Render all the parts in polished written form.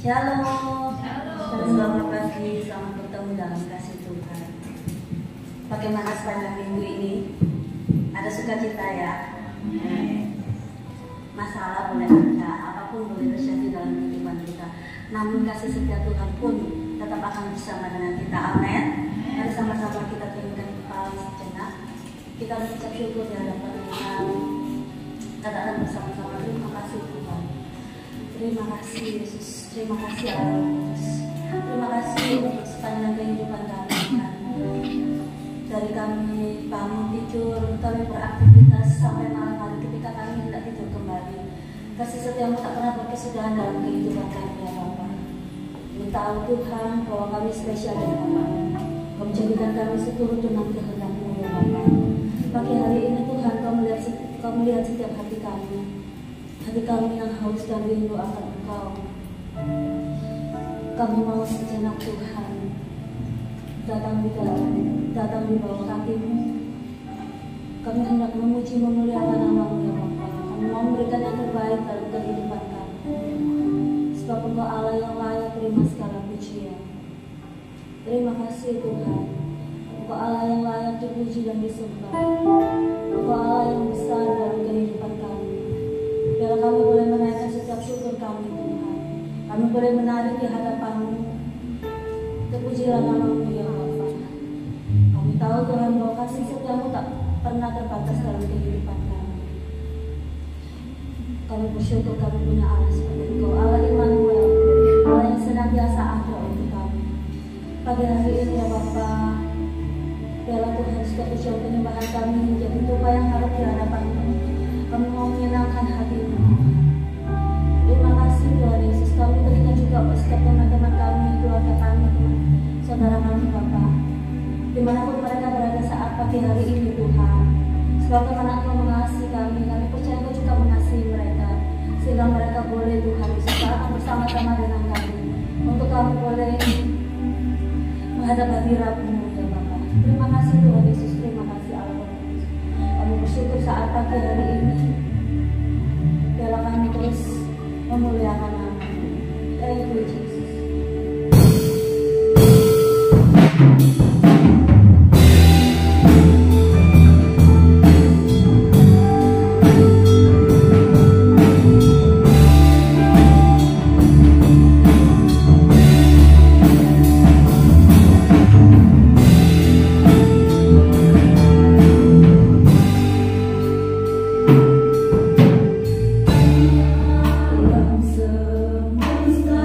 Shalom. Selamat pagi, selamat bertemu dalam kasih Tuhan. Bagaimana sepanjang minggu ini? Ada sukacita ya? Masalah boleh ada, apapun boleh terjadi dalam kehidupan kita. Namun kasih setia Tuhan pun tetap akan bersama dengan kita. Amin. Mari sama-sama kita tundukkan kepala sejenak. Kita mengucap syukur di hadapan Tuhan. Katakan bersama-sama, terima kasih Tuhan. Terima kasih Yesus, terima kasih Allah Kudus. Terima kasih untuk sepanjang kehidupan kami Tuhan. Dari kami bangun tidur, kami beraktivitas sampai malam hari ketika kami hendak tidur kembali. Kasih setiamu tak pernah berkesudahan dalam kehidupan kami ya Bapa. Kami tahu Tuhan bahwa kami spesial dari Bapa. Kau menjadikan kami seturut dengan kehendak-Mu ya Bapa. Pagi hari ini Tuhan Kau melihat setiap hati kami. Hati kami yang haus dan rindu akan Engkau. Kami mau sejenak Tuhan datang di bawah kaki-Mu. Kami hendak memuji memuliakan nama-Mu ya Bapa. Kami mau memberikan yang terbaik dalam kehidupan kami. Sebab Engkau Allah yang layak terima segala pujian. Terima kasih Tuhan. Engkau Allah yang layak dipuji dan disembah. Engkau Allah yang besar dalam kehidupan kami. Biarlah kami boleh menaikkan setiap syukur kami Tuhan. Kami boleh menari di hadapan-Mu. Terpujilah nama-Mu ya Bapa. Kami tahu Tuhan bahwa kasih setiamu tak pernah terbatas dalam kehidupan kami. Kami bersyukur kami punya Allah seperti Engkau, Allah Immanuel, Allah yang senantiasa ada untuk kami. Pagi hari ini ya Bapa, biarlah Tuhan setiap ujian penyembahan kami menjadi tumpah yang harap di hadapan-Mu. Kami mau menyenangkan hati-Mu. Terima kasih Tuhan Yesus. Kami teringat juga buat setiap teman-teman kami, keluarga kami, teman saudara kami Bapa, dimanapun mereka berada saat pagi hari ini Tuhan. Sebab Tuhan Engkau mengasihi kami, kami percaya Engkau juga mengasihi mereka, sehingga mereka boleh Tuhan Yesus bersama-sama dengan kami, untuk kami boleh menghadap hadirat-Mu ya Bapa. Terima kasih Tuhan Yesus, terima kasih Allah. Kami bersyukur saat pagi hari ini. Biarlah kami terus memuliakan nama-Mu. Thank you Jesus. Semesta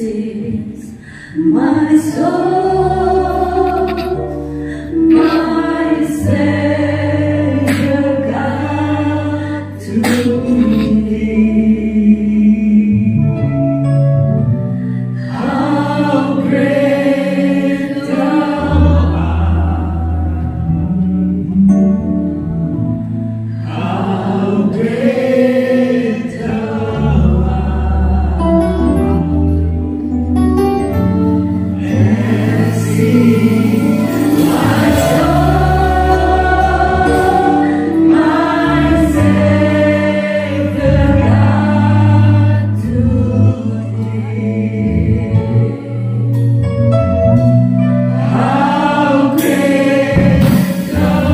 is my soul, my Savior God to thee. How great thou art, how great thou art. And see my soul, my Savior God to thee. How great thou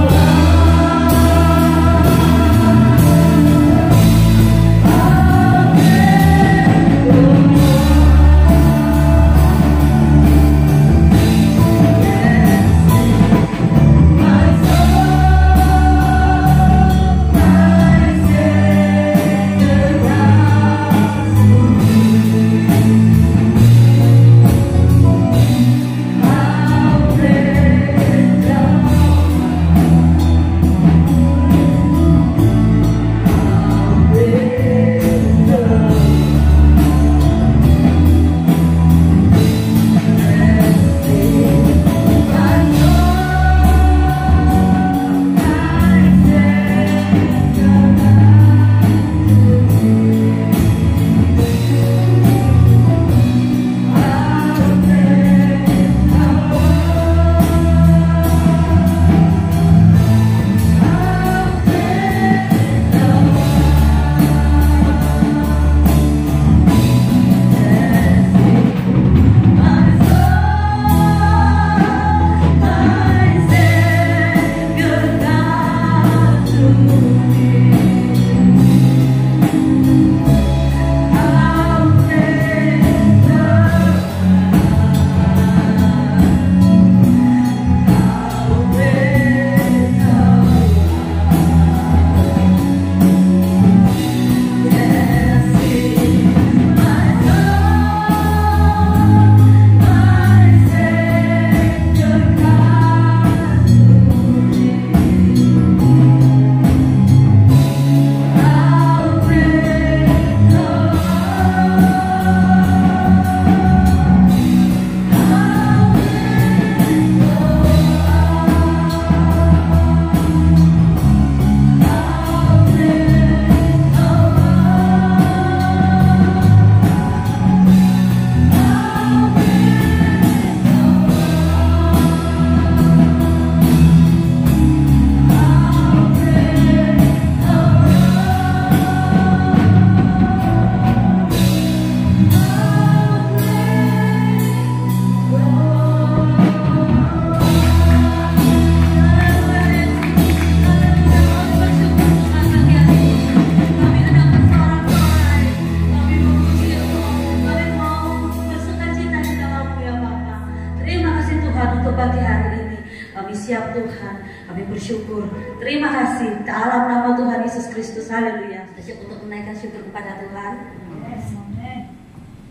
untuk pagi hari ini. Kami siap Tuhan, kami bersyukur. Terima kasih ke alam nama Tuhan Yesus Kristus. Haleluya. Siap untuk menaikkan syukur kepada Tuhan.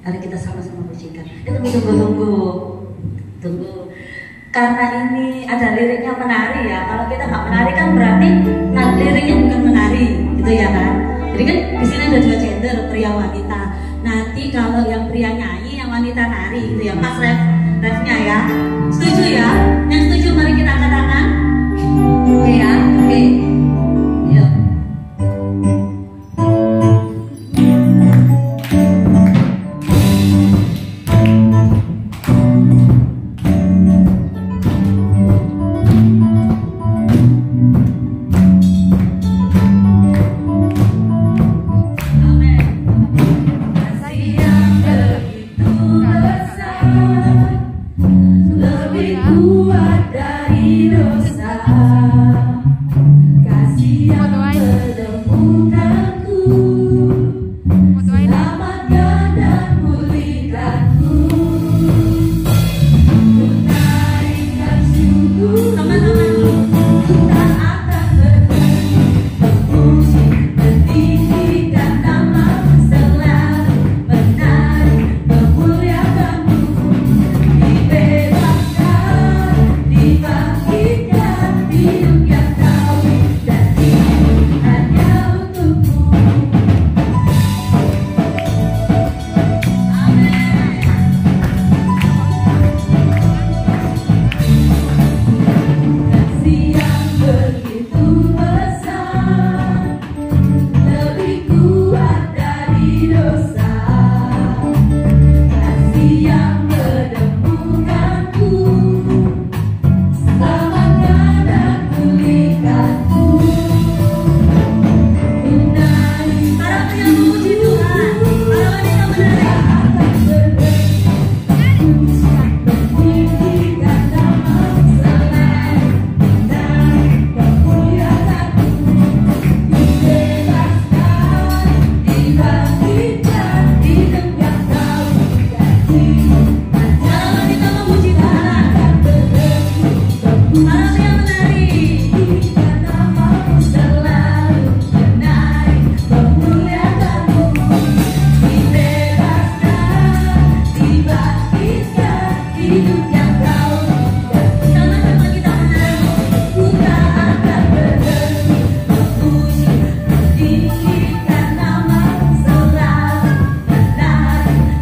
Mari kita sama-sama pujikan. Tunggu. Karena ini ada liriknya menari ya. Kalau kita nggak menari kan berarti liriknya bukan menari, gitu ya kan? Jadi kan di sini ada dua gender, pria wanita. Nanti kalau yang pria nyanyi, yang wanita nari, gitu ya. Pas refnya ya. Setuju ya? Yang setuju mari kita angkat tangan. Oke ya, oke. Yuk. Lebih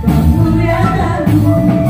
Memuliakanmu.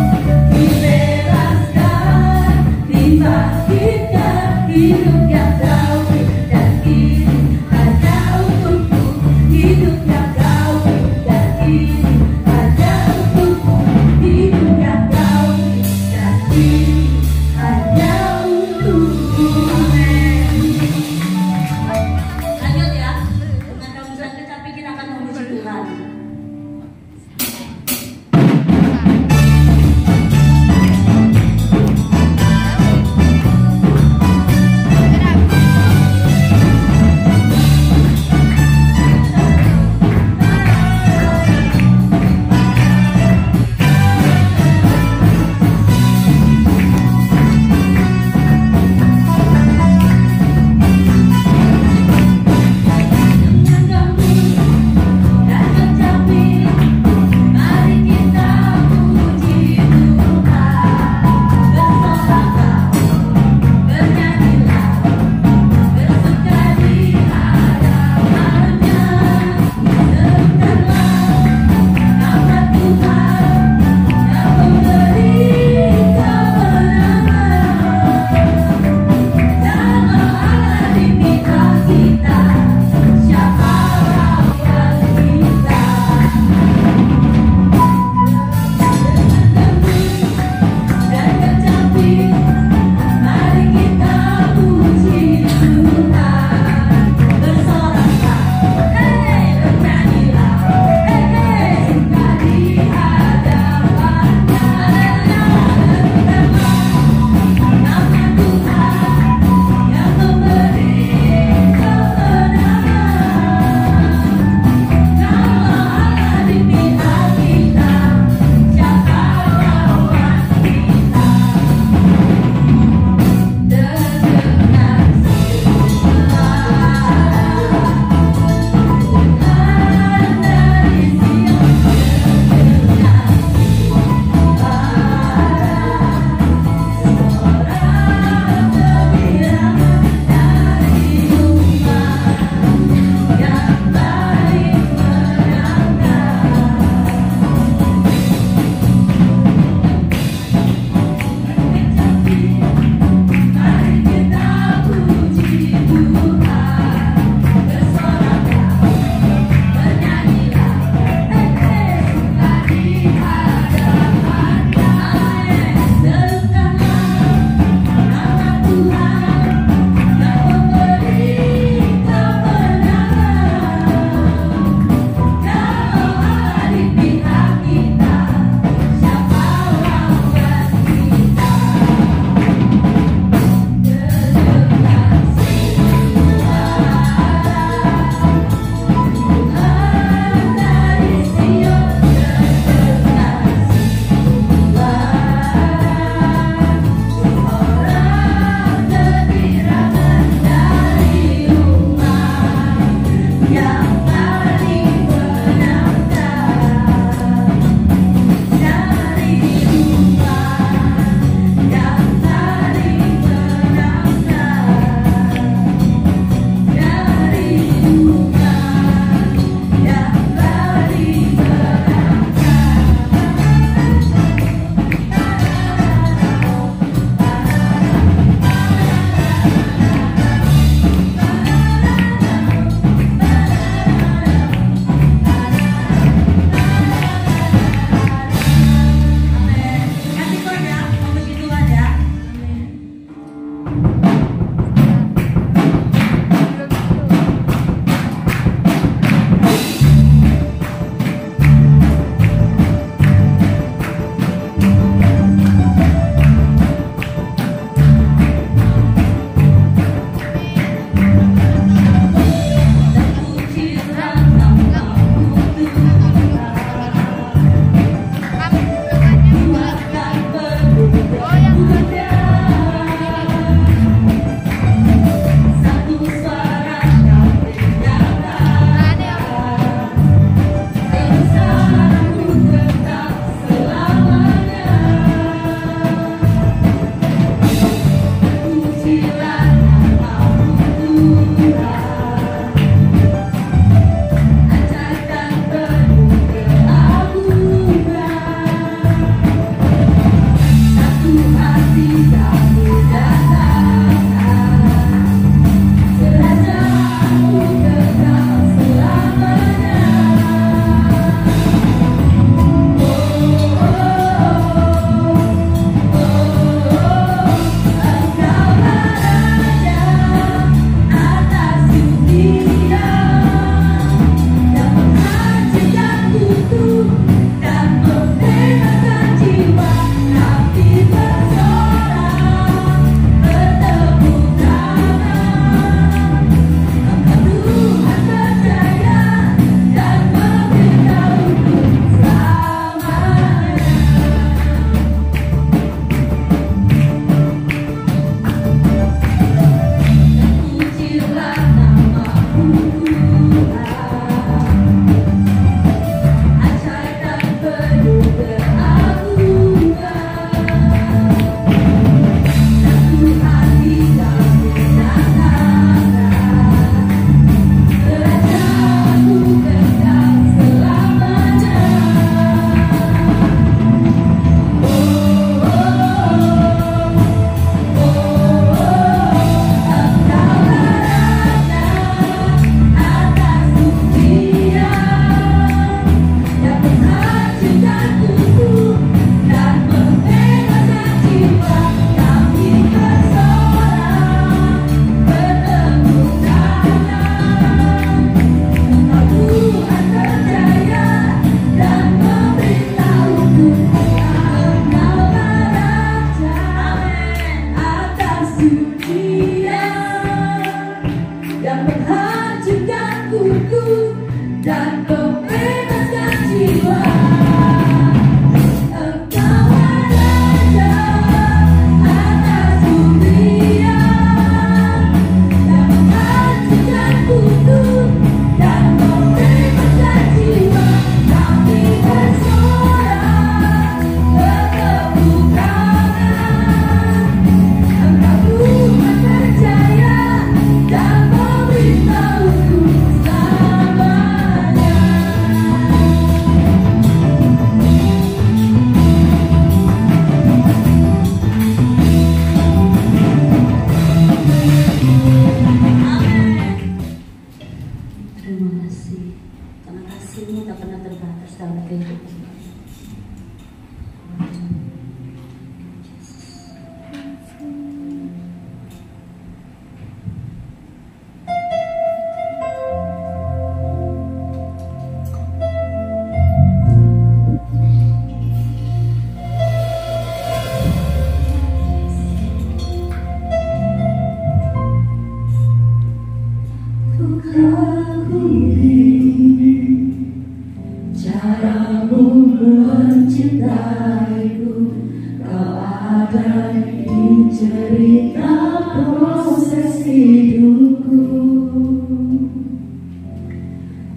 cerita proses hidupku,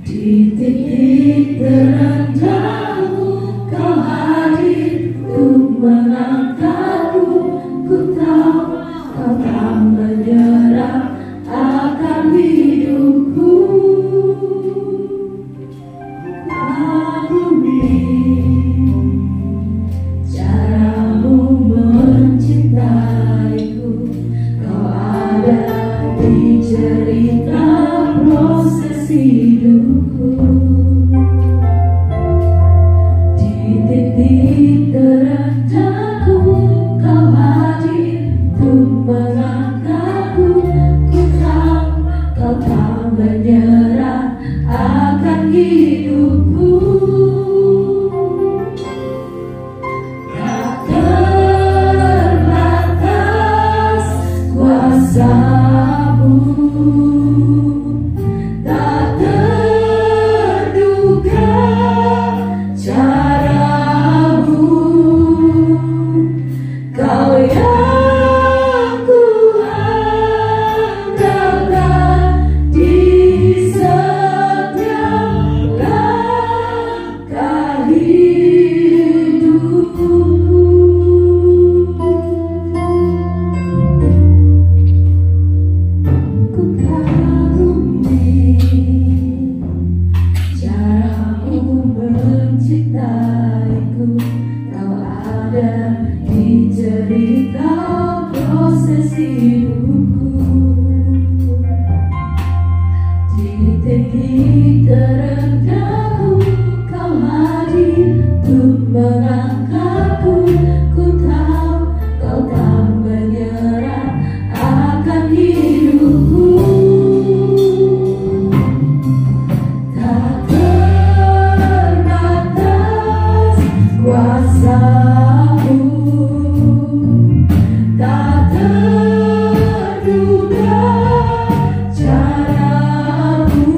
di titik terendahku kau hadir untuk mengangkatku. Ku tahu kau tak menyerah akan hidupku. Kagumi caramu mencintaiku, kau ada di cerita proses hidupku, di titik terendahku kau hadir untuk mengangkatku. Ku tahu kau tak menyerah akan hidupku. Tak terbatas kuasamu, tak terduga caramu, kau yang kuandalkan di setiap langkah hidupku. Ku kagumi caramu mencintaiku, kau ada di cerita proses hidupku, di titik terendahku kau hadir untuk mengangkatku. Ku tahu kau tak menyerah akan hidupku. Tak terbatas kuasamu, tak terduga caramu,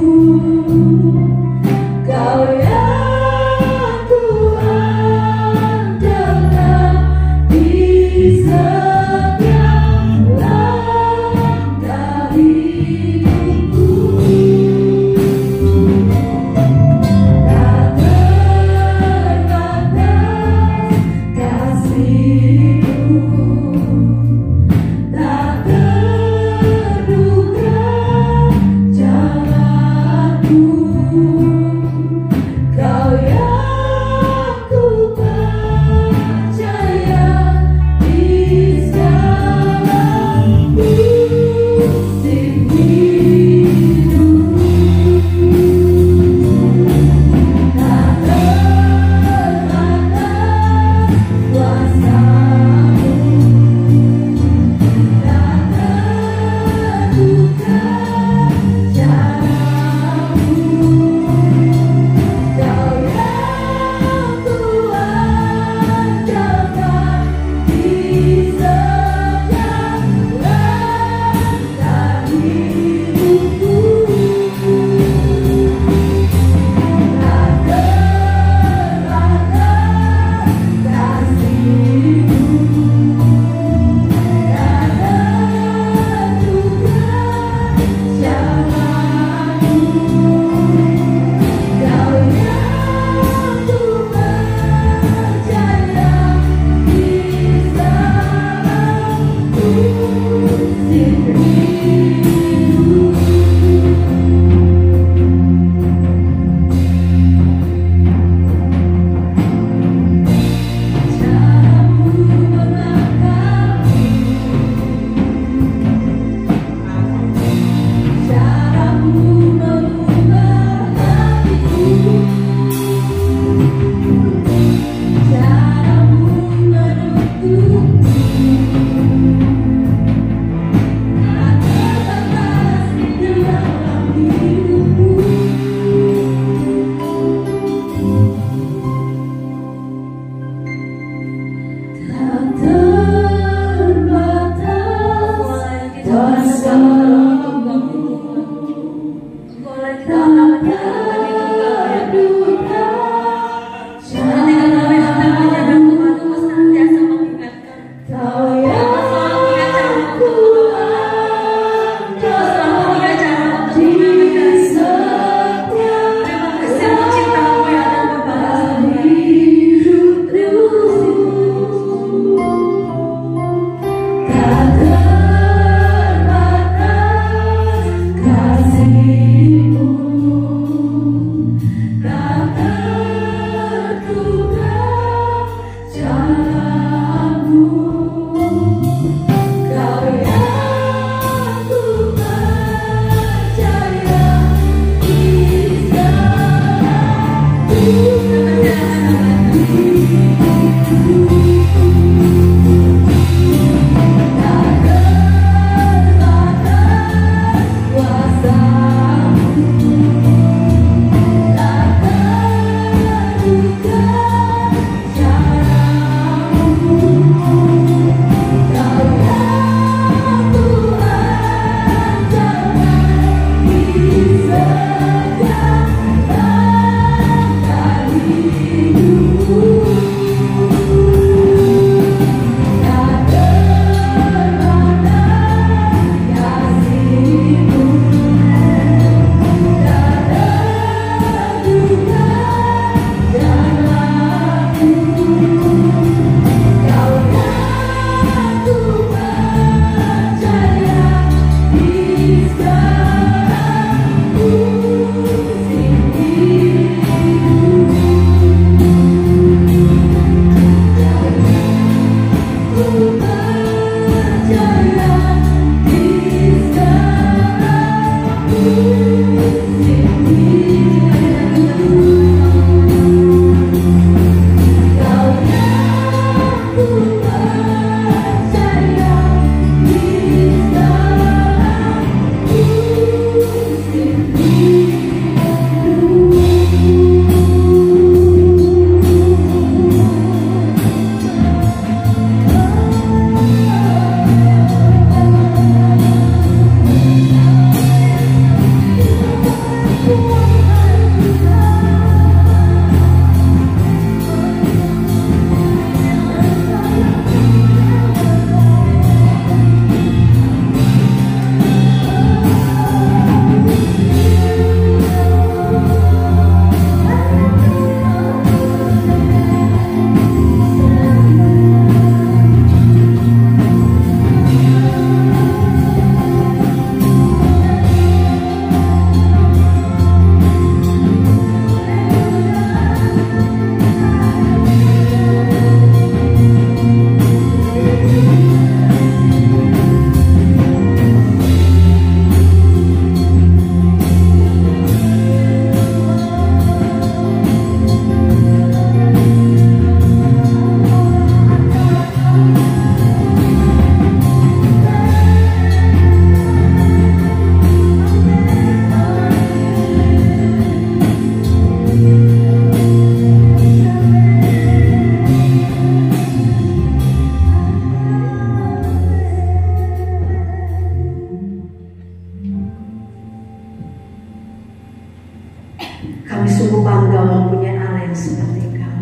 Kami sungguh bangga mempunyai Allah yang seperti Engkau.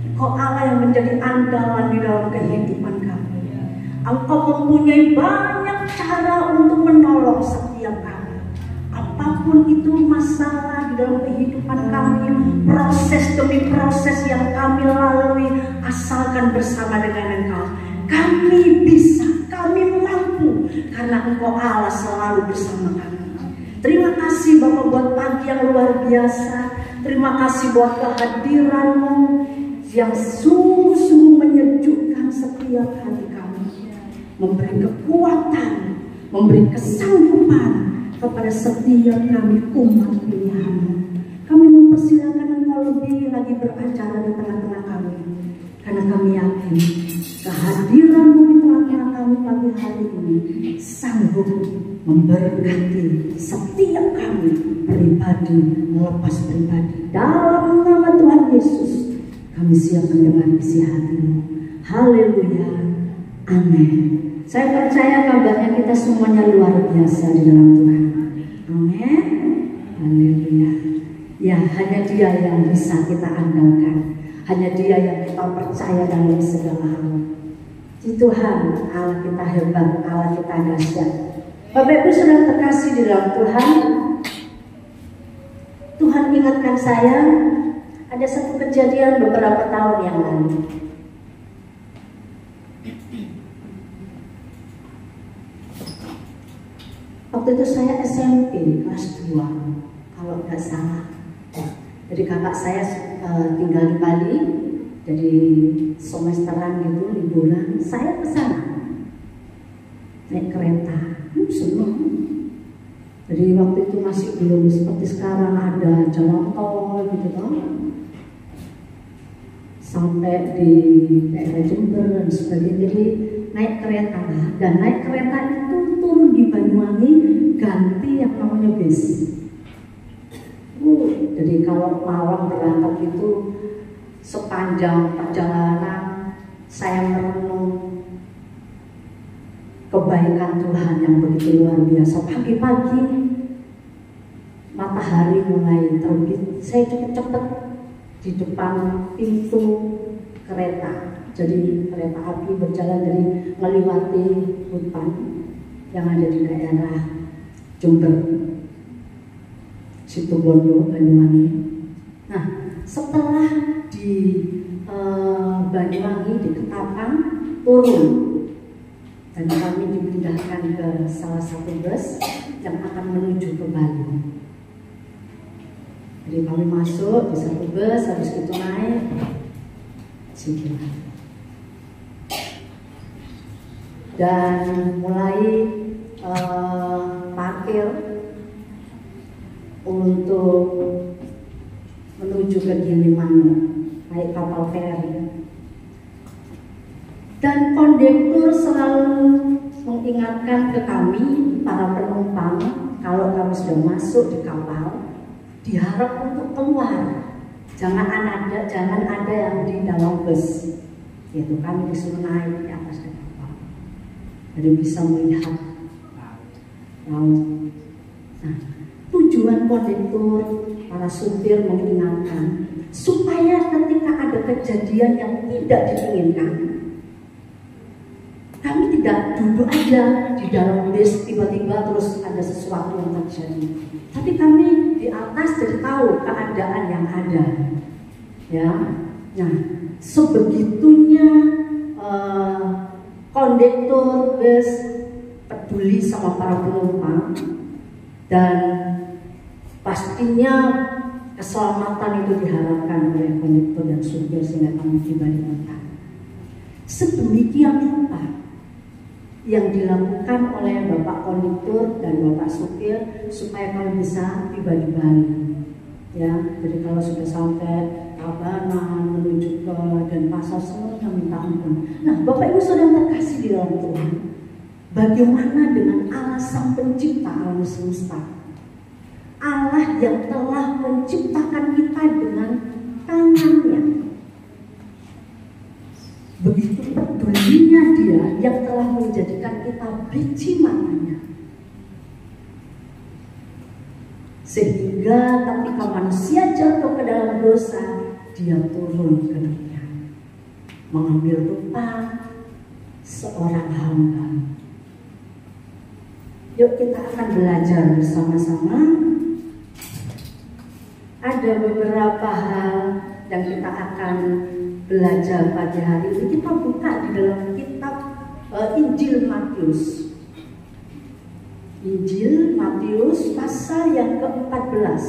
Engkau Allah yang menjadi andalan di dalam kehidupan kami. Engkau mempunyai banyak cara untuk menolong setiap kami. Apapun itu masalah di dalam kehidupan kami, proses demi proses yang kami lalui, asalkan bersama dengan Engkau, kami bisa, kami mampu, karena Engkau Allah selalu bersama kami. Terima kasih Bapak buat pagi yang luar biasa. Terima kasih buat kehadiran-Mu yang sungguh-sungguh menyejukkan setiap hati kami. Memberi kekuatan, memberi kesanggupan kepada setiap kami umat pilihan-Mu. Kami mempersilakan Engkau lebih lagi beracara di tengah-tengah kami. Karena kami yakin kehadiran-Mu di tengah-tengah kami pagi hari ini sanggup memberkati setiap kami pribadi melepas pribadi. Dalam nama Tuhan Yesus kami siap mendengar isi hati-Mu. Haleluya, amin. Saya percaya kabarnya kita semuanya luar biasa di dalam Tuhan. Amin, haleluya. Ya, hanya Dia yang bisa kita andalkan, hanya Dia yang kita percaya dalam segala hal. Di Tuhan Allah kita hebat, Allah kita dahsyat. Bapak Ibu sudah terkasih di dalam Tuhan. Tuhan ingatkan saya ada satu kejadian beberapa tahun yang lalu. Waktu itu saya SMP kelas 2 kalau nggak salah. Jadi kakak saya tinggal di Bali, jadi semesteran gitu liburan. Saya ke sana naik kereta. Senang. Jadi waktu itu masih belum seperti sekarang ada jalan tol gitu kan. Sampai di daerah Jember dan sebagainya. Jadi naik kereta lah. Dan naik kereta itu turun di Banyuwangi, ganti yang namanya bis. Jadi kalau malam berangkat itu sepanjang perjalanan saya merenung kebaikan Tuhan yang begitu luar biasa. Pagi-pagi matahari mulai terbit, saya cepet-cepet di depan pintu kereta. Jadi kereta api berjalan dari melewati hutan yang ada di daerah Jember, Situbondo, Banyuwangi. Nah, setelah di Banyuwangi di Ketapang turun. Dan kami dipindahkan ke salah satu bus yang akan menuju ke Bali. Jadi kami masuk di satu bus, habis itu naik. dan mulai parkir untuk menuju ke Gilimanuk naik kapal feri. Dan kondektur selalu mengingatkan ke kami para penumpang, kalau kami sudah masuk di kapal, diharap untuk keluar. Jangan ada yang di dalam bus. Yaitu kami disuruh naik di atas kapal, jadi bisa melihat laut. Nah, tujuan kondektur, para supir mengingatkan supaya ketika ada kejadian yang tidak diinginkan, kami tidak duduk aja di dalam bus tiba-tiba terus ada sesuatu yang terjadi, tapi kami di atas jadi tahu keadaan yang ada. Ya, nah sebegitunya kondektur bus peduli sama para penumpang, dan pastinya keselamatan itu diharapkan oleh kondektur dan supir sehingga kami tiba di tempat. Sedemikian rupa yang dilakukan oleh Bapak Kondektur dan Bapak Supir supaya kami bisa tiba di Bali. Ya, jadi kalau sudah sampai Tabanan menuju ke Denpasar semuanya minta ampun. Nah, Bapak Ibu Saudara terkasih di dalam Tuhan, bagaimana dengan Allah Sang Pencipta alam semesta? Allah yang telah menciptakan kita dengan tangannya. Begitu pedulinya Dia yang telah menjadikan kita biji matanya. Sehingga ketika manusia jatuh ke dalam dosa, Dia turun ke dunia, mengambil rupa seorang hamba. Yuk kita akan belajar bersama-sama. Ada beberapa hal yang kita akan belajar pada hari ini. Kita buka di dalam kitab Injil Matius. Injil Matius pasal yang ke-14.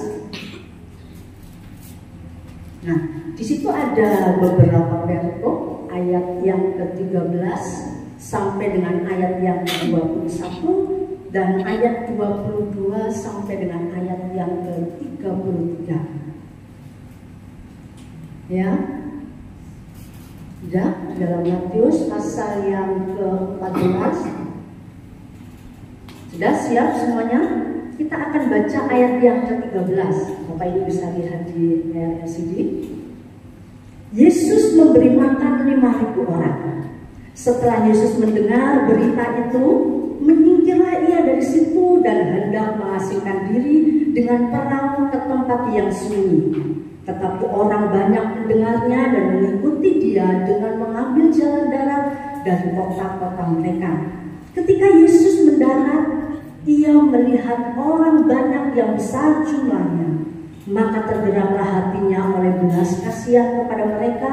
Nah, di situ ada beberapa perikop, ayat yang ke-13 sampai dengan ayat yang ke-21 dan ayat 22 sampai dengan ayat yang ke-33. Ya. Sudah dalam Matius pasal yang ke-14. Sudah siap semuanya? Kita akan baca ayat yang ke-13. Bapak Ibu bisa lihat di layar LCD. Yesus memberi makan 5.000 orang. Setelah Yesus mendengar berita itu, menyingkirlah ia dari situ dan hendak mengasingkan diri dengan perahu ke tempat yang sunyi. Tetapi orang banyak mendengarnya dan mengikuti Dia dengan mengambil jalan darat dari kota-kota mereka. Ketika Yesus mendarat, Ia melihat orang banyak yang besar jumlahnya, maka tergeraklah hatinya oleh belas kasihan kepada mereka,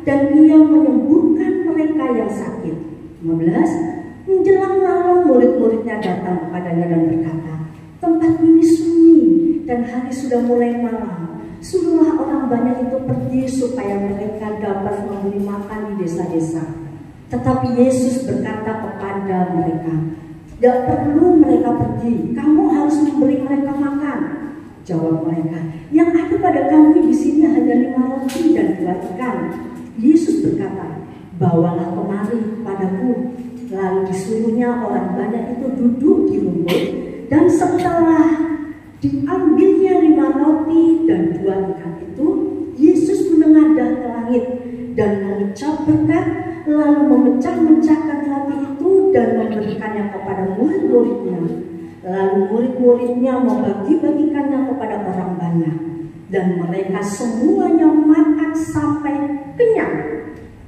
dan Ia menyembuhkan mereka yang sakit. 15. Menjelang malam murid-muridnya datang kepadanya dan berkata, tempat ini sunyi dan hari sudah mulai malam. Suruhlah orang banyak itu pergi supaya mereka dapat membeli makan di desa-desa. Tetapi Yesus berkata kepada mereka, tidak perlu mereka pergi, kamu harus memberi mereka makan. Jawab mereka, yang ada pada kami di sini hanya 5 roti dan 2 ikan. Yesus berkata, bawalah kemari padaku. Lalu disuruhnya orang banyak itu duduk di rumput, dan setelah diambilnya 5 roti dan 2 ikan itu, Yesus menengadah ke langit dan mengucap berkat, lalu memecah-mecahkan roti itu dan memberikannya kepada murid-muridnya. Lalu murid-muridnya membagi-bagikannya kepada orang banyak, dan mereka semuanya makan sampai kenyang.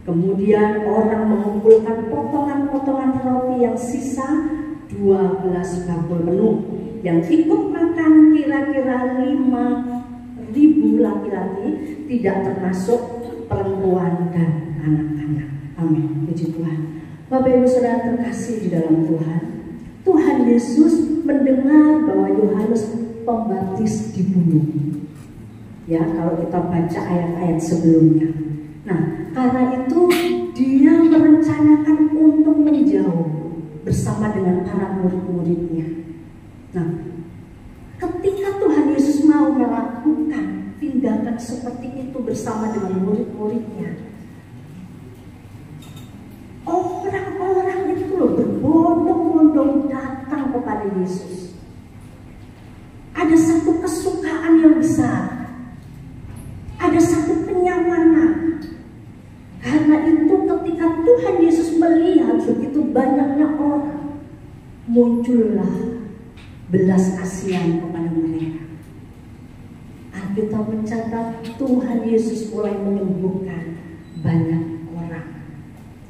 Kemudian orang mengumpulkan potongan-potongan roti yang sisa 12 bakul penuh. Yang ikut makan kira-kira 5.000 laki-laki, tidak termasuk perempuan dan anak-anak. Amin. Puji Tuhan. Bapak Ibu Saudara terkasih di dalam Tuhan, Tuhan Yesus mendengar bahwa Yohanes Pembaptis dibunuh. Ya, kalau kita baca ayat-ayat sebelumnya. Nah, karena itu Dia merencanakan untuk menjauh. bersama dengan murid-muridnya. Orang-orang itu berbondong-bondong datang kepada Yesus. Ada satu kesukaan yang besar, ada satu kenyamanan. Karena itu ketika Tuhan Yesus melihat begitu banyaknya orang, muncullah belas kasihan kepada mereka. Alkitab mencatat Tuhan Yesus mulai menyembuhkan banyak orang.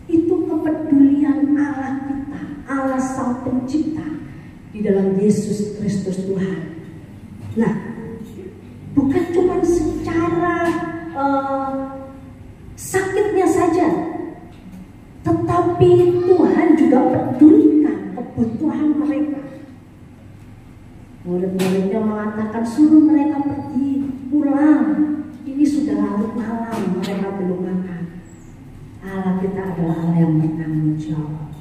Itu kepedulian Allah kita, Allah Sang Pencipta di dalam Yesus Kristus Tuhan. Nah, bukan cuma secara sakitnya saja, tetapi Tuhan juga pedulikan kebutuhan mereka. Murid-muridnya mengatakan suruh mereka pergi pulang. Ini sudah larut malam, mereka belum makan. Allah kita adalah Allah yang bertanggung jawab.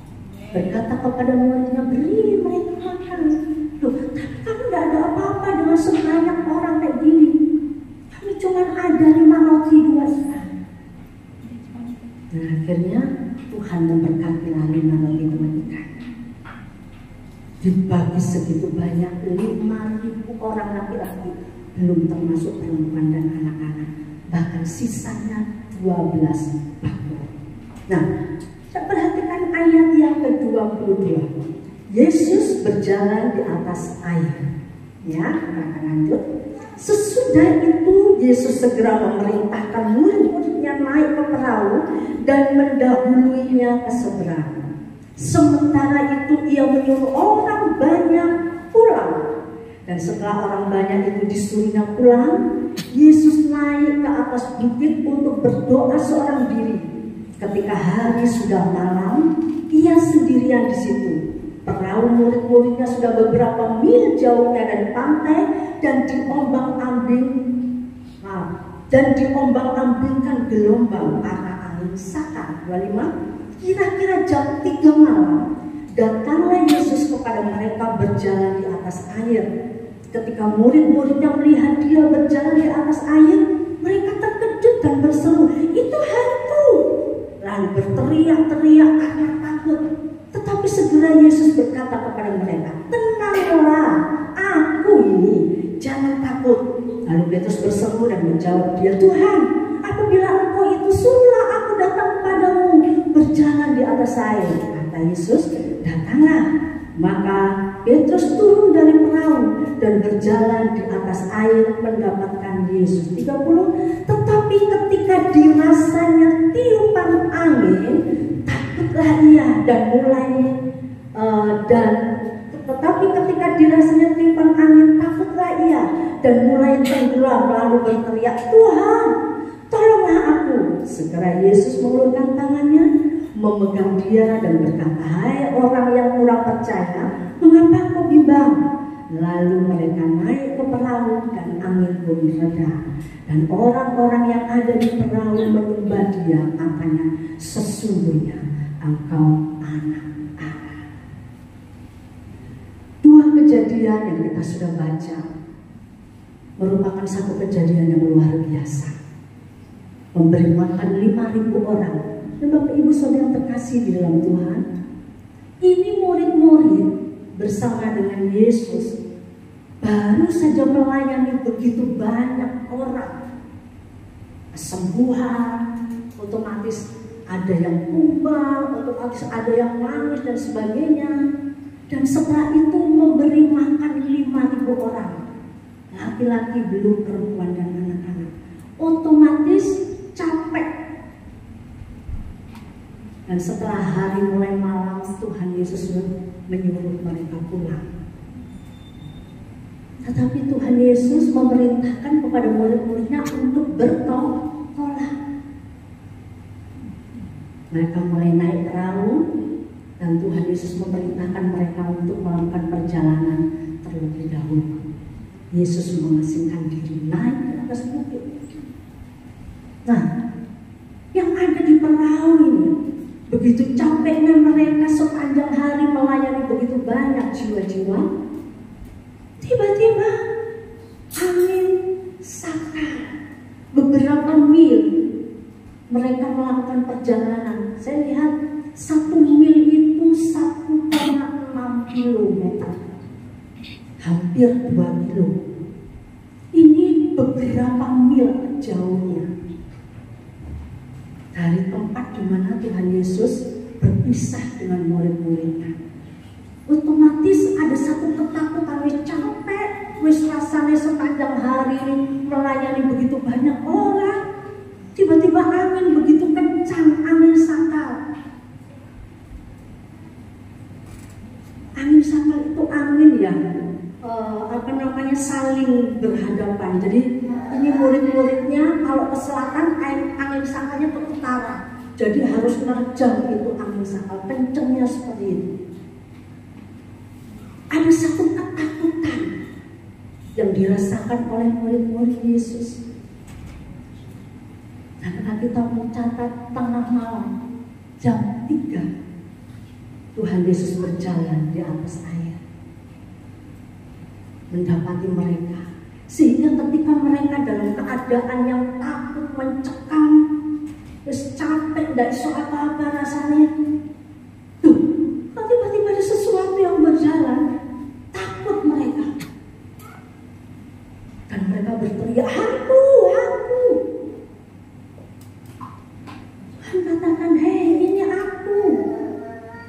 Berkata kepada muridnya, beri mereka makan. Loh, tapi kami tidak ada apa-apa dengan sebanyak orang kayak gini. Kami cuma ada 5 roti 2 ikan. Dan akhirnya Tuhan memberkati 5 roti 2 ikan. Dibagi segitu banyak 5.000 orang laki-laki, belum termasuk perempuan dan anak-anak. Bahkan sisanya 12 bakul. Nah, kita perhatikan ayat yang ke-22. Yesus berjalan di atas air. Ya, kita akan lanjut. Sesudah itu Yesus segera memerintahkan murid-muridnya naik ke perahu dan mendahuluinya ke seberang. Sementara itu ia menyuruh orang banyak pulang. Dan setelah orang banyak itu disuruhnya pulang, Yesus naik ke atas bukit untuk berdoa seorang diri. Ketika hari sudah malam, ia sendirian di situ. Perahu murid-muridnya sudah beberapa mil jauhnya dari pantai dan diombang-ambingkan gelombang karena angin saka. 25. Kira-kira jam 3 malam, datanglah Yesus kepada mereka berjalan di atas air. Ketika murid-muridnya melihat dia berjalan di atas air, mereka terkejut dan berseru, "Itu hantu!" Lalu berteriak-teriak karena takut. Tetapi segera Yesus berkata kepada mereka, "Tenanglah, aku ini, jangan takut." Lalu Petrus berseru dan menjawab dia, "Tuhan, apabila Engkau itu, suruhlah aku datang kepadamu berjalan di atas air." Kata Yesus, "Datanglah." Maka Petrus turun dari perahu dan berjalan di atas air mendapatkan Yesus. 30. Tetapi ketika dirasanya tiupan angin, takutlah ia dan mulai tenggelam lalu berteriak, "Tuhan, tolonglah aku." Segera Yesus mengulurkan tangannya, memegang dia dan berkata, "Hai orang yang kurang percaya, mengapa kau bimbang?" Lalu mereka naik ke perahu dan angin pun reda. Dan orang-orang yang ada di perahu menyembah dia, katanya, "Sesungguhnya Engkau anak Allah." Dua kejadian yang kita sudah baca merupakan satu kejadian yang luar biasa. Memberi makan 5.000 orang. Dan Bapak Ibu Saudara terkasih di dalam Tuhan, ini murid-murid bersama dengan Yesus baru saja melayani begitu banyak orang. Kesembuhan, otomatis ada yang tumbang, otomatis ada yang nangis dan sebagainya. Dan setelah itu memberi makan 5.000 orang. Laki-laki belum perempuan dan anak-anak. Otomatis capek. Dan setelah hari mulai malam, Tuhan Yesus menyuruh mereka pulang. Tetapi Tuhan Yesus memerintahkan kepada murid-muridnya untuk bertolak. Mereka mulai naik perahu dan Tuhan Yesus memerintahkan mereka untuk melakukan perjalanan terlebih dahulu. Yesus mengasingkan diri naik ke atas bukit. Nah, yang ada di perahu ini, begitu capeknya mereka sepanjang hari melayani begitu banyak jiwa-jiwa, tiba-tiba angin saka beberapa mil mereka melakukan perjalanan. Saya lihat 1 mil itu 1,6 kilometer, hampir 2 kilo. Ini beberapa mil jauhnya dari tempat di mana Tuhan Yesus berpisah dengan murid-muridnya. Otomatis ada satu ketakutan, wis capek, wis rasanya sepanjang hari melayani begitu banyak orang. Tiba-tiba angin begitu kencang, angin sakal. Angin sakal itu angin yang saling berhadapan. Jadi ini murid-muridnya kalau ke selatan angin sakalnya ke utara. Jadi harus menerjang itu angin sakal, kencangnya seperti itu. Ada satu ketakutan yang dirasakan oleh murid-murid Yesus. Karena kita mencatat tengah malam jam 3 Tuhan Yesus berjalan di atas air mendapati mereka, sehingga ketika mereka dalam keadaan yang takut, mencekam, terus capek, tidak iso apa-apa rasanya, tuh tiba-tiba ada sesuatu yang berjalan, takut mereka, dan mereka berteriak, aku. Tuhan katakan, hei, ini aku,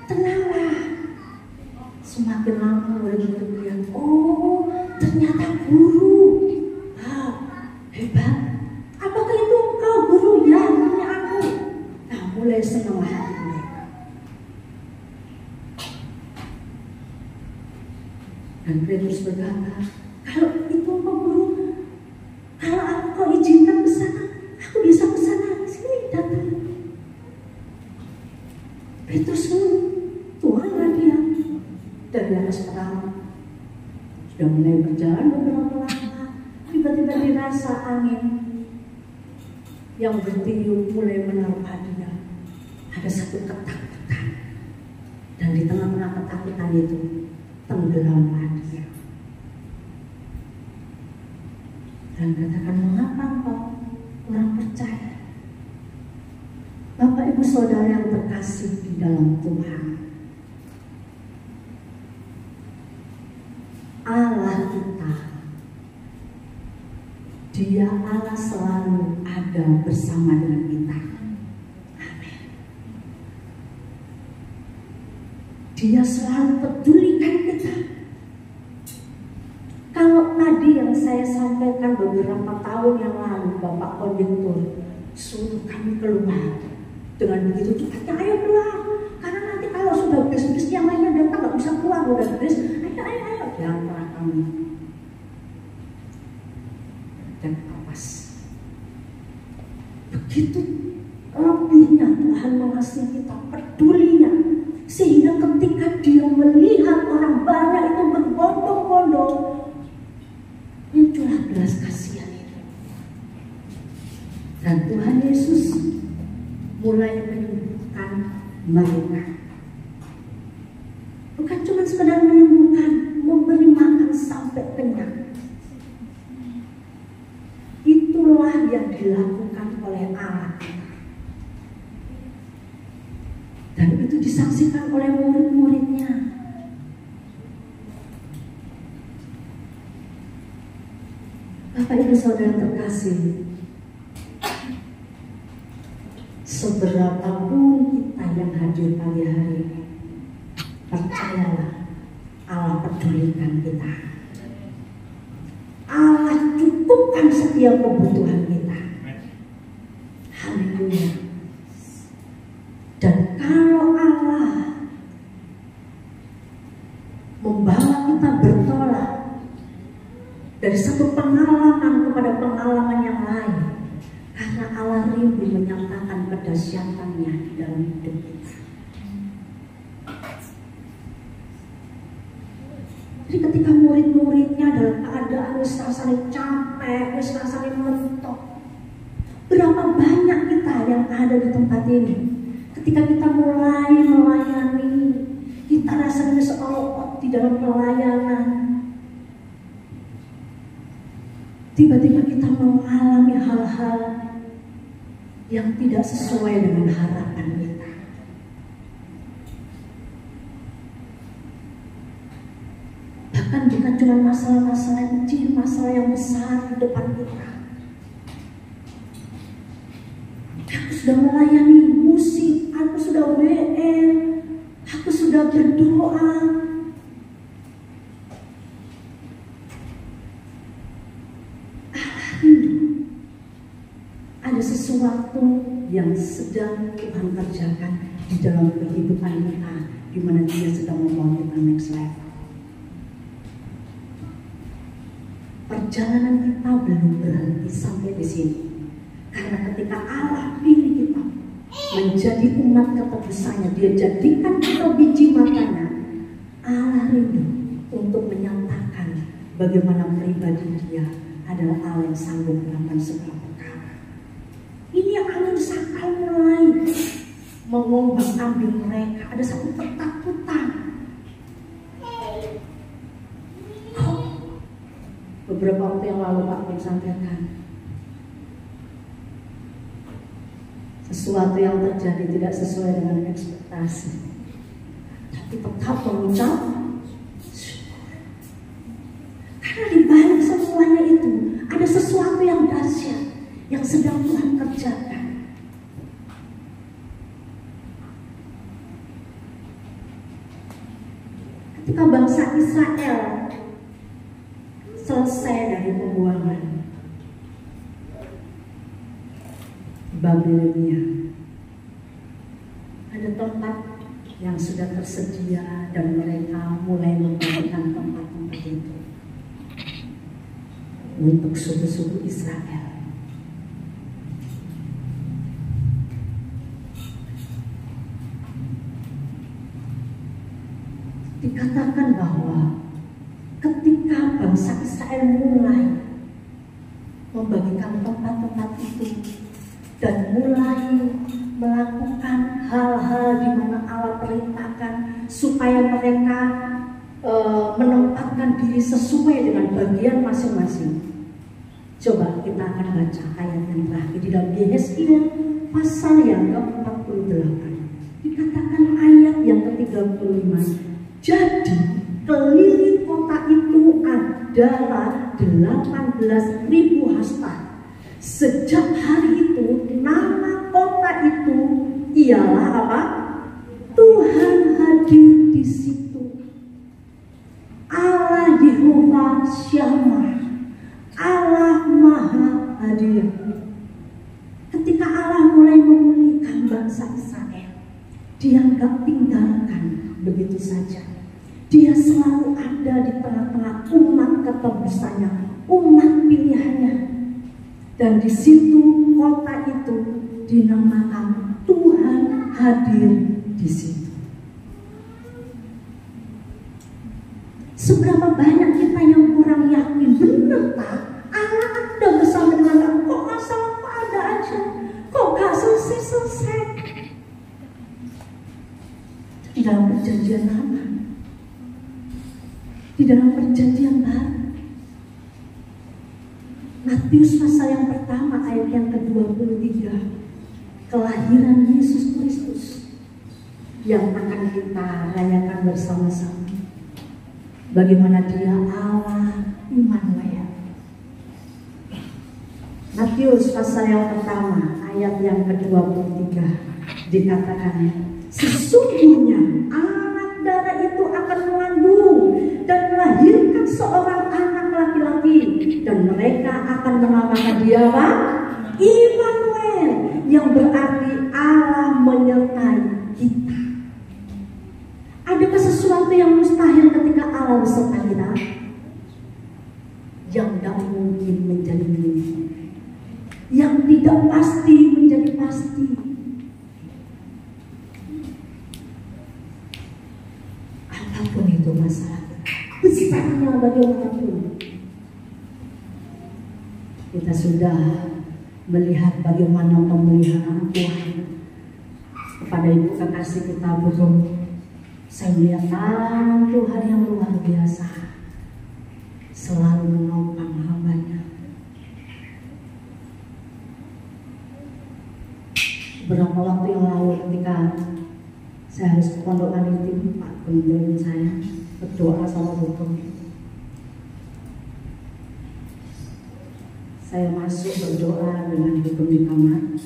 tenanglah. Semakin lama murid-murid bilang, oh ternyata guru. Hebat. Apakah itu engkau guru? Ya, ini aku. Nah, mulai senang hati mereka. Dan Petrus berkata, kalau itu engkau guru, kalau aku kau izinkan ke sana, aku bisa ke sana. Sini datang. Petrus turunlah dia dari atas perahu. Sudah mulai berjalan beberapa lama, tiba-tiba dirasa angin yang bertiup mulai menerpa dia. Ada satu ketakutan, dan di tengah-tengah ketakutan itu tenggelamlah dia. Dan katakan, mengapa engkau kurang percaya? Bapak Ibu Saudara yang terkasih di dalam Tuhan, Allah kita, Dia Allah selalu ada bersama dengan kita. Amin. Dia selalu pedulikan kita. Kalau tadi yang saya sampaikan beberapa tahun yang lalu, Bapak Kondektur suruh kami keluar. Dengan begitu cepatnya, ayo keluar. Karena nanti kalau sudah bis-bis yang lainnya datang nggak bisa keluar, udah bis, ayo. Jangan kami. Dan awas. Begitu lebihnya Tuhan mengasihi kita, pedulinya, sehingga ketika Dia melihat orang banyak itu berbondong-bondong, muncullah belas kasihan itu. Dan Tuhan Yesus mulai menyembuhkan mereka. Bukan cuma sekedar menyembuhkan, memberi makan sampai kenyang. Itulah yang dilakukan oleh Allah. Dan itu disaksikan oleh murid-muridnya. Bapak Ibu Saudara terkasih, seberapapun kita yang hadir pagi hari ini, percayalah, Allah pedulikan kita. Allah cukupkan setiap kebutuhan kita. Haleluya. Dan kalau Allah membawa kita bertolak dari satu pengalaman kepada pengalaman yang lain, karena Allah rindu menyatakan kedahsyatannya di dalam hidup kita. Jadi ketika murid-muridnya dalam keadaan rasanya capek, rasanya mentok, berapa banyak kita yang ada di tempat ini, ketika kita mulai melayani, kita rasanya seolah-olah di dalam pelayanan, tiba-tiba kita mengalami hal-hal yang tidak sesuai dengan harapan kita. Bahkan bukan cuma masalah-masalah kecil, masalah yang besar di depan kita. Aku sudah melayani musik, aku sudah WM, aku sudah berdoa. Ada sesuatu yang sedang Tuhan kerjakan di dalam kehidupan kita, di mana Dia sedang membawa kita next level. Perjalanan kita belum berhenti sampai di sini, karena ketika Allah pilih kita menjadi umat ketebusannya, Dia jadikan kita biji matanya. Allah rindu untuk menyatakan bagaimana pribadi Dia adalah Allah yang sanggup melakukan segala perkara. Ini yang angin sakal mulai mengombang-ambing mereka. Ada satu ketakutan. Beberapa waktu yang lalu Pak Kim sampaikan, sesuatu yang terjadi tidak sesuai dengan ekspektasi, tapi tetap mengucap syukur. Karena di balik semuanya itu ada sesuatu yang dahsyat yang sedang Tuhan kerjakan. Ketika bangsa Israel selesai dari pembuangan Babilonia, ada tempat yang sudah tersedia dan mereka mulai membangun tempat-tempat itu untuk suku-suku Israel. Dikatakan bahwa ketika bangsa Israel mulai membagikan tempat-tempat itu dan mulai melakukan hal-hal di mana Allah perintahkan supaya mereka menempatkan diri sesuai dengan bagian masing-masing. Coba kita akan baca ayat yang terakhir di dalam Yesaya pasal yang ke-48. Dikatakan ayat yang ke-35. Jadi keliling kota itu adalah 18.000 hasta. Sejak hari itu nama kota itu ialah apa? Tuhan hadir di situ. Allah Yehova Syamah, Allah Maha Hadir. Ketika Allah mulai memulihkan bangsa Israel, Dia gak tinggalkan begitu saja. Dia selalu ada di tengah-tengah umat ketebusannya, umat pilihannya. Dan di situ kota itu dinamakan Tuhan hadir di situ. Seberapa banyak kita yang kurang yakin, benar tak? Allah ada bersama dengan kita. Kok masalah kok ada aja? Kok gak selesai-selesai? Di dalam perjanjian lama, di dalam perjanjian baru, Matius pasal yang pertama ayat yang ke-23, kelahiran Yesus Kristus yang akan kita rayakan bersama-sama. Bagaimana Dia Allah Immanuel. Matius pasal yang pertama ayat yang ke-23 dikatakan, sesungguhnya anak darah itu akan mengandung dan melahirkan seorang anak laki-laki, dan mereka akan menamakan Dia apa? Immanuel, yang berarti Allah menyertai kita. Adakah sesuatu yang mustahil ketika Allah beserta kita? Yang tidak mungkin menjadi mungkin, yang tidak pasti menjadi pasti. Apapun itu masalah, besarnya bagaimanapun, kita sudah melihat bagaimana pemeliharaan Tuhan kepada ibu kekasih kita Burung. Saya melihat tangan Tuhan yang luar biasa selalu menopang hamba-Nya. pondok Alitim, Pak Gendeng saya berdoa sama hukum. Saya masuk berdoa dengan hukum di kamar,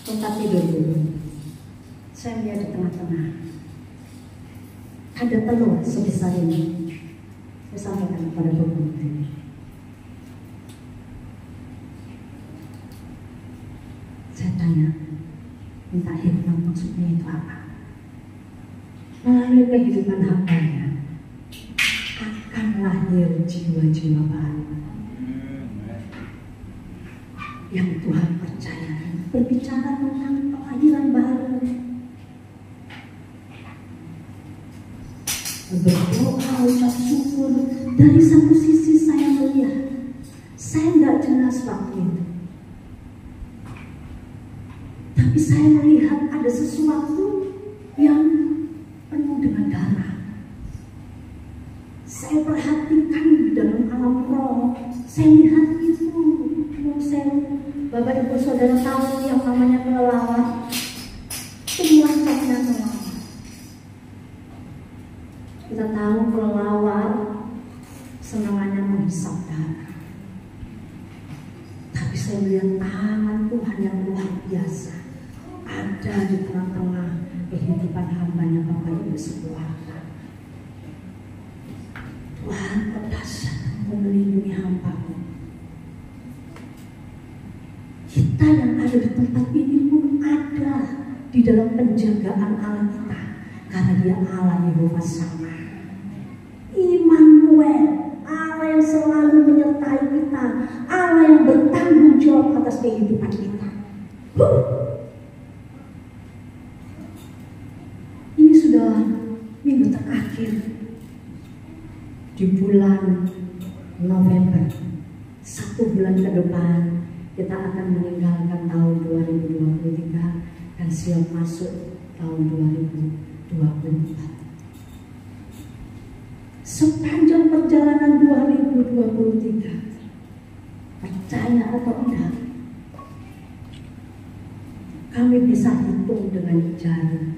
tempat tidur dulu. Saya lihat di tengah-tengah ada telur sebesar ini. Saya sampaikan kepada hukum ini. Saya tanya, minta hikmah maksudnya itu apa? Melalui kehidupan hambanya akan lahir jiwa-jiwa baru yang Tuhan percaya, berbicara tentang kelahiran baru. Berdoa, ucap syukur. Dari satu sisi saya melihat, saya nggak jelas waktu itu, tapi saya melihat ada sesuatu yang penuh dengan darah. Saya perhatikan di dalam alam roh, saya lihat itu. Bapak Ibu Saudara tahu yang namanya kelelawar, itu macamnya kelelawar. Kita tahu kelelawar senangannya menghisap darah, tapi saya melihat tangan Tuhan yang luar biasa ada di tengah-tengah kehidupan hambanya Bapak Ibu sekeluarga. Tuhan berdasar melindungi hamba-Mu. Kita yang ada di tempat ini pun ada di dalam penjagaan Allah kita, karena Dia Allah Yehova Sama, Immanuel, Allah yang selalu menyertai kita, Allah yang bertanggung jawab atas kehidupan kita. Ini sudah minggu terakhir di bulan November. 1 bulan ke depan kita akan meninggalkan tahun 2023 dan siap masuk tahun 2024. Sepanjang perjalanan 2023, percaya atau tidak, kami bisa hitung dengan jari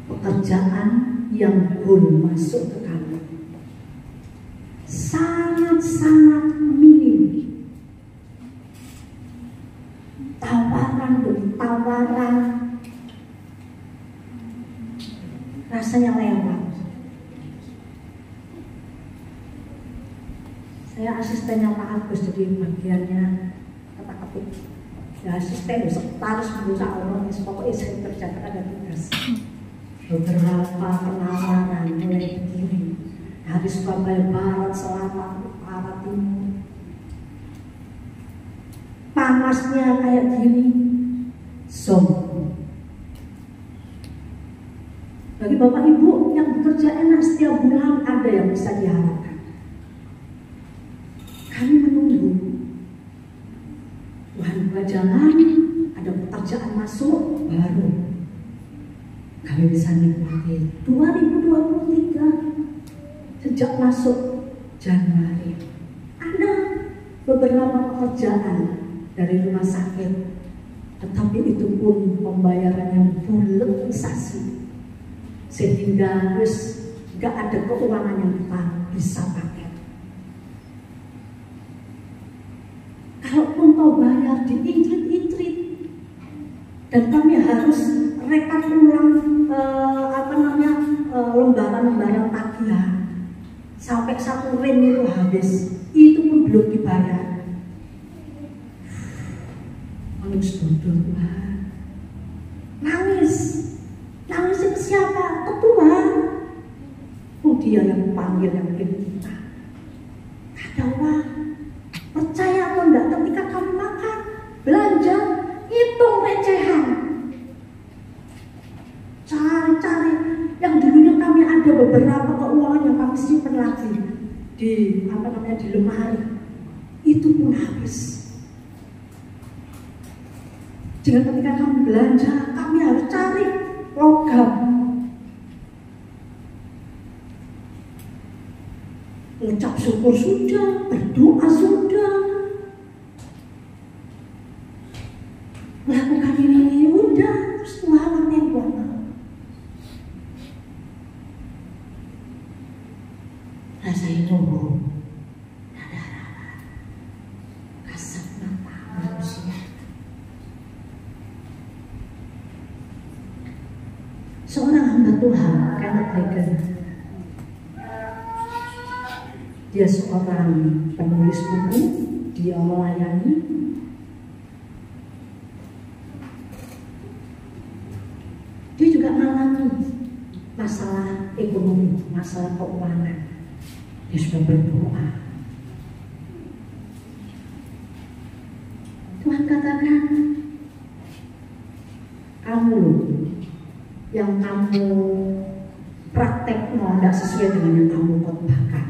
pekerjaan yang belum masuk ke kami. Sangat-sangat minim. Tawaran demi tawaran, rasanya lewat. Saya asistennya Pak Agus, jadi bagiannya kata-ketik. Ya asisten, sekretaris, berusaha orang, pokoknya saya kerjakan ada tugas. Beberapa penawaran mulai begini, dari Surabaya Barat, Selatan, Utara, Timur. Panasnya kayak gini, bagi Bapak Ibu yang bekerja enak setiap bulan ada yang bisa diharapkan. Kami menunggu Tuhan buka jalan, ada pekerjaan masuk, baru kami bisa nikmati 2023. Sejak masuk Januari ada beberapa pekerjaan dari rumah sakit, tetapi itu pun pembayarannya buletisasi, sehingga harus gak ada keuangan yang kita bisa pakai. Kalaupun kau bayar diintrit-intrit, dan kami harus rekap ulang lembaran-lembaran tagihan sampai 1 rim itu habis, itu pun belum dibayar. Nangis bodoh Tuhan, nangis ke siapa? Ke Tuhan. Dia yang panggil, yang bikin kita. Ada uang, percaya atau enggak, ketika kamu makan, belanja, hitung recehan, cari-cari. Yang dulunya kami ada beberapa keuangan yang kami simpan lagi di di lemari, itu pun habis. Jangan ketika kami belanja, kami harus cari logam. Ucap syukur sudah, berdoa sudah, melakukan ini udah, terus Tuhan seorang hamba Tuhan, Kenneth Hagin. Dia seorang penulis buku, dia melayani. Dia juga mengalami masalah ekonomi, masalah keuangan. Dia sudah berdoa. Tuhan katakan, kamu yang kamu praktek tidak sesuai dengan yang kamu khotbahkan.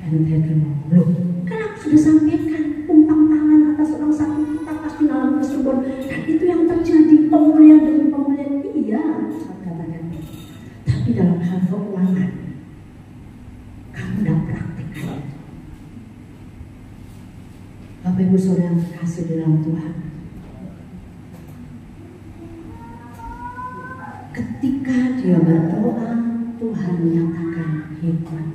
Dan dia bilang, loh, kan aku sudah sampaikan, tumpang tangan atas orang sakit kita pasti mengalami kesembuhan. Dan itu yang terjadi, pemulihan demi pemulihan. Iya, saya katakan. Tapi dalam hal keuangan, kamu tidak praktekkan. Bapak Ibu Saudara yang terkasih dalam Tuhan, ketika dia berdoa, Tuhan menyatakan hikmatnya.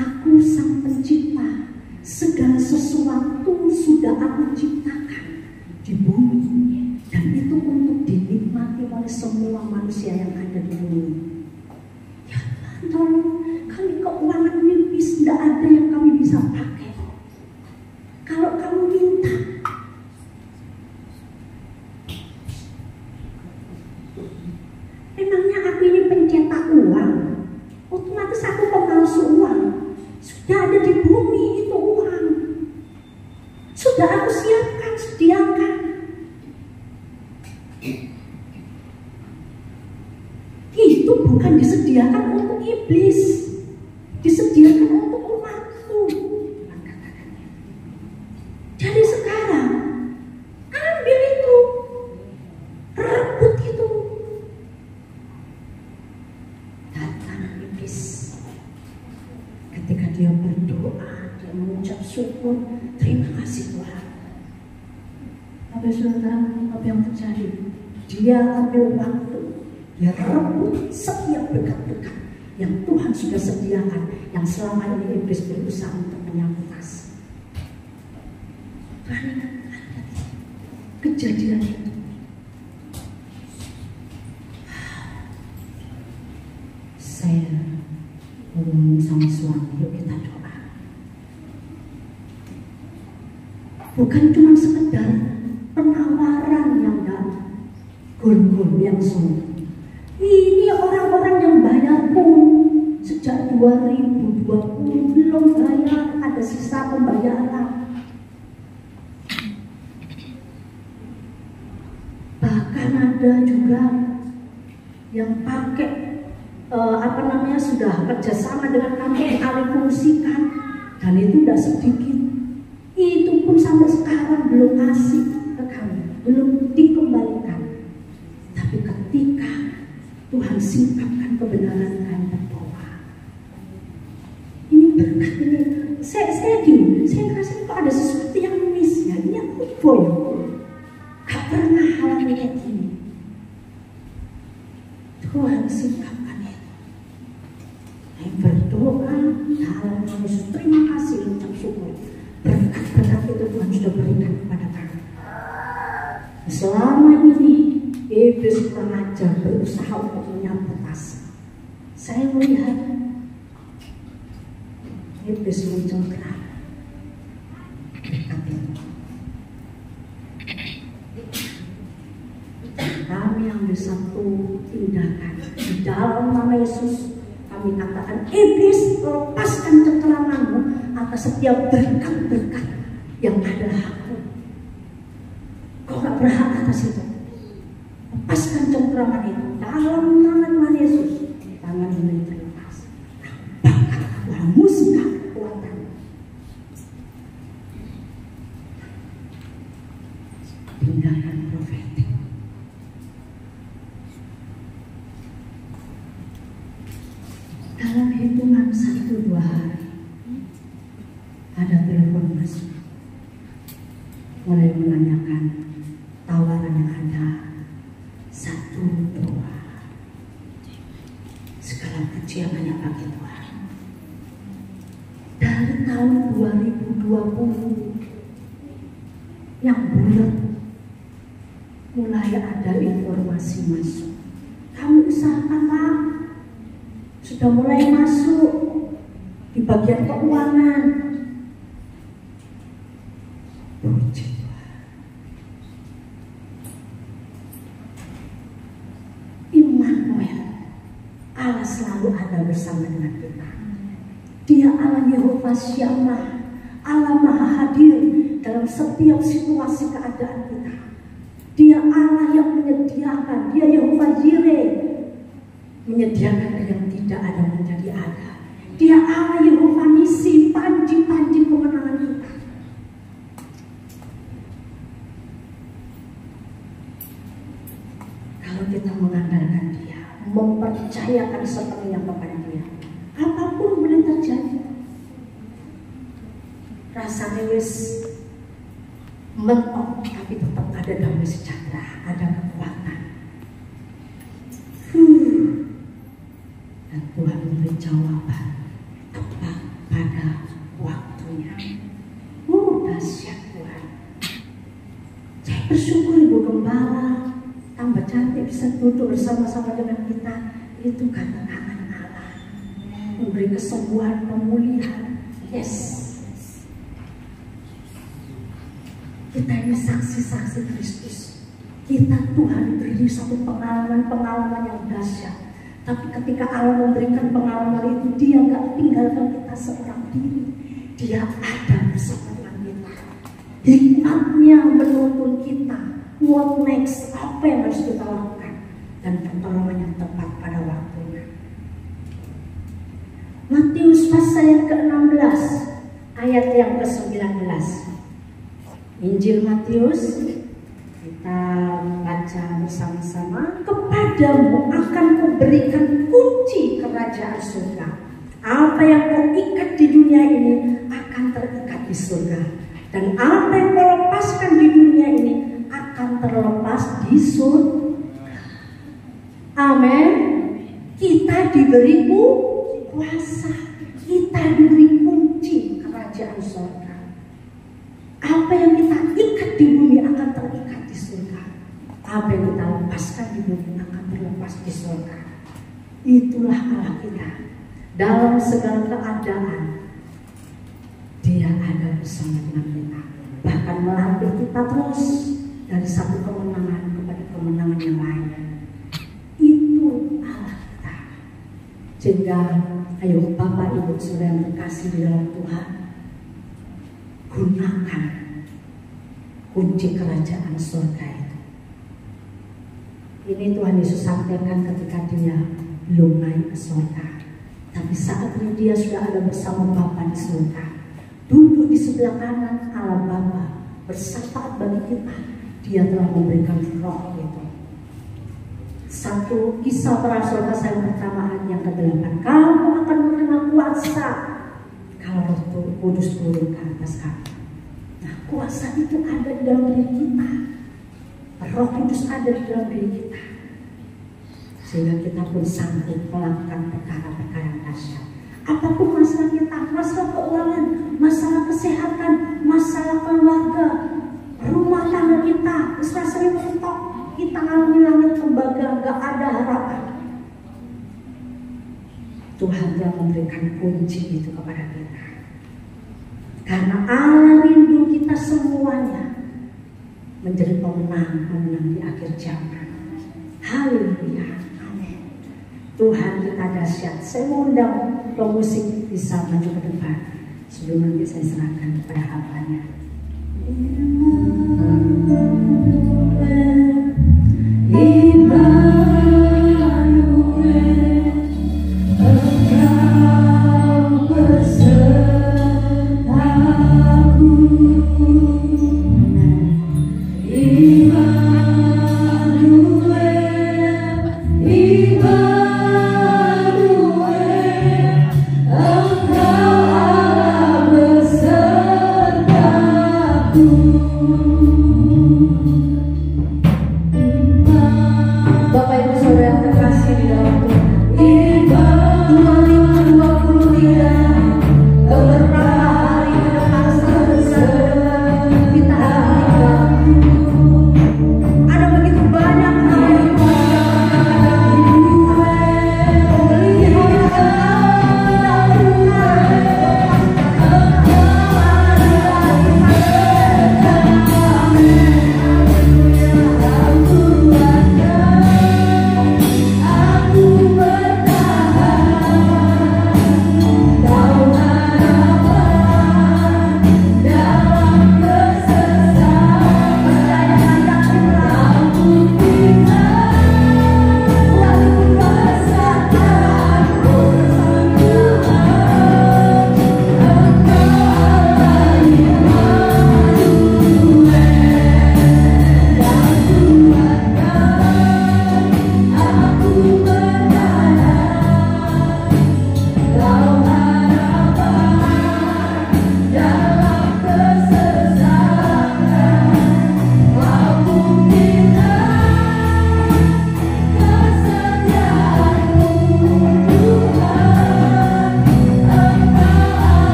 Aku sang pencipta, segala sesuatu sudah aku ciptakan di bumi, dan itu untuk dinikmati oleh semua manusia yang ada di bumi. Ya Tuhan, tolong kami keuangan nipis, tidak ada yang kami bisa pakai. Kalau kamu minta, memangnya aku ini pencetak uang? Otomatis aku pemalsu uang. Sudah ada di bumi itu uang. Sudah aku siapkan, sediakan. Itu bukan disediakan untuk iblis, disediakan untuk umatku. Jadi sekarang ambil itu, rebut itu. Datang iblis. Ketika dia berdoa, dia mengucap syukur, terima kasih Tuhan. Apa saudara, apa yang terjadi? Dia ambil waktu, dia rebut setiap berkat-berkat yang Tuhan sudah sediakan, yang selama ini iblis berusaha untuk menyampas. Tuhan ingat kejadian itu. Saya ngomong sama suami, yuk kita doa. Bukan cuma sekedar penawaran yang gol-gol yang sulit. Ini orang-orang yang bayar pun sejak 2020 belum bayar, ada sisa pembayaran. Bahkan ada juga yang pakai sudah kerjasama dengan kami alih fungsikan, dan itu tidak sedikit. Itu pun sampai sekarang belum kasih ke kami, belum dikembalikan. Tapi ketika Tuhan singkapkan kebenaran kami berdoa, ini berkat ini. Saya gini, saya ngerasa kok ada sesuatu yang miss ya. Ini aku boy, gak pernah hal kayak gini. Tuhan singkapkan itu. Saya berdoa dalam Yesus, terima kasih, ucap syukur. Berkat-berkat itu Tuhan sudah berikan kepada kami. Selama ini iblis kurang ajar berusaha untuk menyabotase. Saya melihat iblis mencengkeram berkat itu. Kami ambil satu tindakan di dalam nama Yesus. Kami katakan, iblis, lepaskan cengkeramanmu atas setiap berkat-berkat yang adalah hakmu. Kau gak berhak atas itu. Lepaskan cengkeraman itu dalam nama Tuhan Yesus. Tangan ini terlepas. Bakat Tuhan, musnah kekuatan. Tindakan profetik. Dalam hitungan 1-2 hari ada telepon masuk, mulai menanyakan tawaran yang ada 1 doa. Segala puji hanya bagi Tuhan. Dari tahun 2020 yang bulat mulai ada informasi masuk. Kamu usahakan Pak, sudah mulai masuk di bagian keuangan. Puji Tuhan. Immanuel, Allah selalu ada bersama dengan kita. Dia Allah Yehova Syamah, Allah Maha Hadir dalam setiap situasi keadaan kita. Dia Allah yang menyediakan, Dia Yehova Jireh, menyediakan yang tidak ada menjadi ada. Dia Allah Yehova Nisi, panji-panji kemenangan kita. Kalau kita mengandalkan Dia, mempercayakan sepenuhnya kepada Dia, apapun boleh terjadi. Rasanya wis mentok, tapi tetap ada damai sejahtera, ada kekuatan. Dan Tuhan memberi jawaban tepat pada waktunya. Dahsyat Tuhan. Saya bersyukur Ibu Gembala, tambah cantik bisa duduk bersama-sama dengan kita. Itu karena tangan Allah memberi kesembuhan, pemulihan. Yes. Kita ini saksi-saksi Kristus. Kita Tuhan beri satu pengalaman yang dahsyat. Tapi ketika Allah memberikan pengalaman itu, Dia nggak tinggalkan kita seorang diri. Dia ada bersama dengan kita. Hikmatnya menuntun kita. What next? Apa yang harus kita lakukan? Dan pertolongan yang tepat pada waktunya. Matius pasal yang ke-16 ayat yang ke-19. Injil Matius, kita baca bersama-sama. Kepadamu akan kuberikan kunci kerajaan surga. Apa yang kau ikat di dunia ini akan terikat di surga, dan apa yang kau lepaskan di dunia ini akan terlepas di surga. Amin. Kita diberi kuasa, kita diberi kunci kerajaan surga. Apa yang kita ikat di bumi akan terikat di surga. Apa yang kita lepaskan di bumi akan terlepas di surga. Itulah Allah kita. Dalam segala keadaan, Dia ada bersama dengan kita. Bahkan melatih kita terus dari satu kemenangan kepada kemenangan yang lain. Itu Allah kita. Sehingga ayo Bapak Ibu Saudara yang terkasih di dalam Tuhan, gunakan kunci kerajaan surga itu. Ini Tuhan Yesus sampaikan ketika Dia belum naik ke surga. Tapi saat ini Dia sudah ada bersama Bapa di surga. Duduk di sebelah kanan Allah Bapa, bersyafaat bagi kita. Dia telah memberikan roh itu. 1 Kisah para Rasul pasal pertama ayat yang ke-8. Kamu akan menerima kuasa kalau Roh Kudus turun ke atas kamu. Nah, kuasa itu ada di dalam diri kita. Roh Kudus ada di dalam diri kita. Sehingga kita pun sanggup melakukan perkara-perkara yang dahsyat. Apapun masalah kita, masalah keuangan, masalah kesehatan, masalah keluarga, rumah tangga kita, rasanya mentok, kita ngalami langit tembaga, gak ada harapan. Tuhan telah memberikan kunci itu kepada kita. Karena Allah rindu kita semuanya menjadi pemenang di akhir zaman. Haleluya. Tuhan kita dahsyat. Saya mau undang pemusik bisa maju ke depan sebelum nanti saya serahkan kepada hambanya. Aku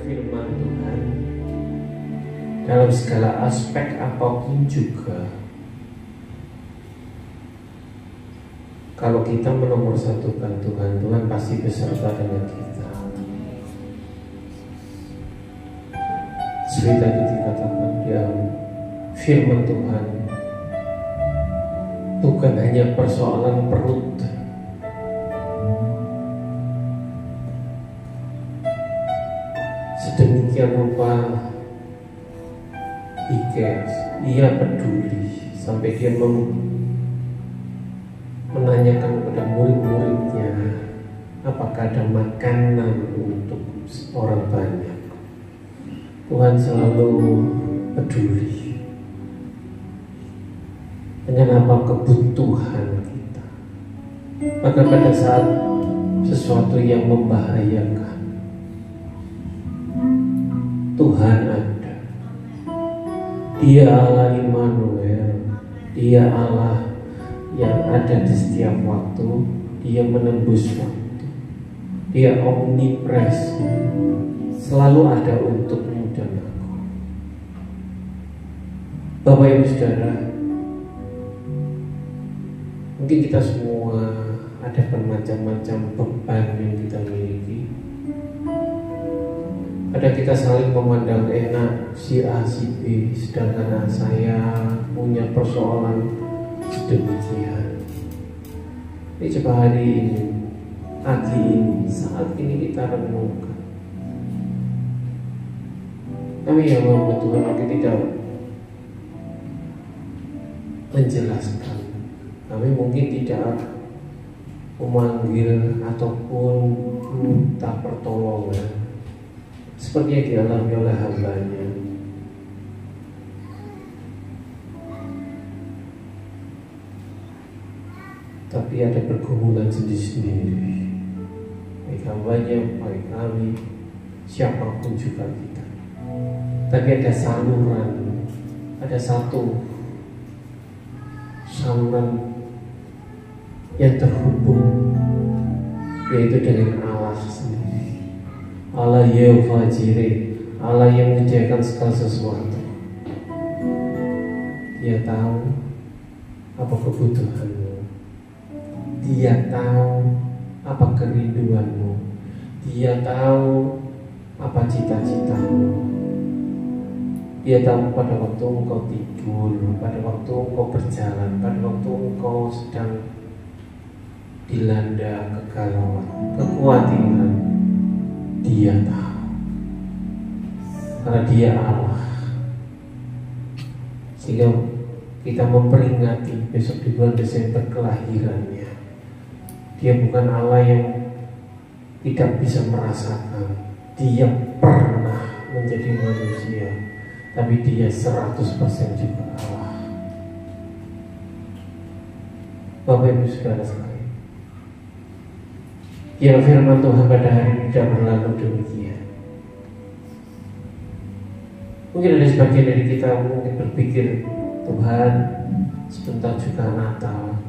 firman Tuhan dalam segala aspek apapun juga, kalau kita menomorsatukan Tuhan, Tuhan pasti beserta dengan kita. Seperti tadi dikatakan dalam firman Tuhan, bukan hanya persoalan perut, sedemikian rupa ia peduli sampai dia menanyakan kepada murid-muridnya apakah ada makanan untuk orang banyak. Tuhan selalu peduli dengan apa kebutuhan kita. Maka pada saat sesuatu yang membahayakan, Tuhan ada. Dia Allah Immanuel, Dia Allah yang ada di setiap waktu. Dia menembus waktu, Dia omnipres, selalu ada untukmu dan aku. Bapak Ibu Saudara, mungkin kita semua ada bermacam-macam beban yang kita miliki. Ada kita saling memandang enak si A si B, sedangkan saya punya persoalan sedemikian. Ini coba hari ini, pagi ini, saat ini kita renungkan. Kami yang mau Tuhan mungkin tidak menjelaskan, kami mungkin tidak memanggil ataupun minta pertolongan seperti yang dialami oleh hambanya. Tapi ada pergumulan sendiri-sendiri, baik hambanya, baik kami, siapapun juga kita. Tapi ada saluran, ada satu saluran yang terhubung, yaitu dengan Allah sendiri, Allah Yehova Jireh, Allah yang menyediakan segala sesuatu. Dia tahu apa kebutuhanmu, Dia tahu apa kerinduanmu, Dia tahu apa cita-citamu. Dia tahu pada waktu engkau tidur, pada waktu engkau berjalan, pada waktu engkau sedang dilanda kegalauan, kekhawatiran. Dia tahu, karena Dia Allah. Sehingga kita memperingati besok di bulan Desember kelahirannya. Dia bukan Allah yang tidak bisa merasakan. Dia pernah menjadi manusia, tapi Dia 100% juga Allah. Bapak Ibu Saudara sekalian, yang firman Tuhan pada hari ini tidak berlalu demikian. Mungkin ada sebagian dari kita mungkin berpikir, Tuhan sebentar juga Natal,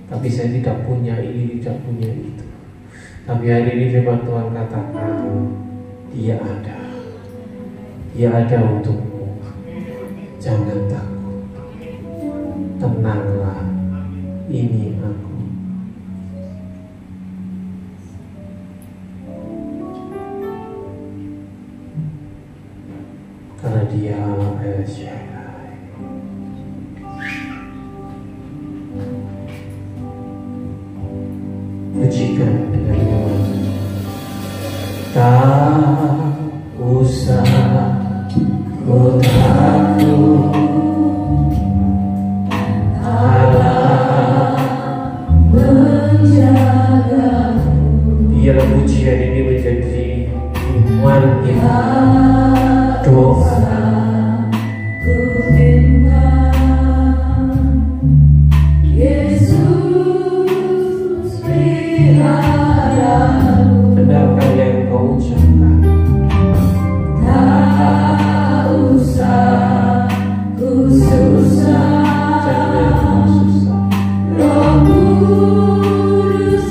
tapi saya tidak punya ini, tidak punya itu. Tapi hari ini firman Tuhan katakan, Dia ada. Dia ada untukmu. Jangan takut, tenanglah, ini aku. Karena Dia Allah El Shaddai. Pujikan dengan iman. Tak usah ku takut, Allah menjagamu. Biarlah pujian ini menjadi iman kita, doa. Benarkah yang kau ucapkan? Tak usah ku susah, jangan kau susah. Roh Kudus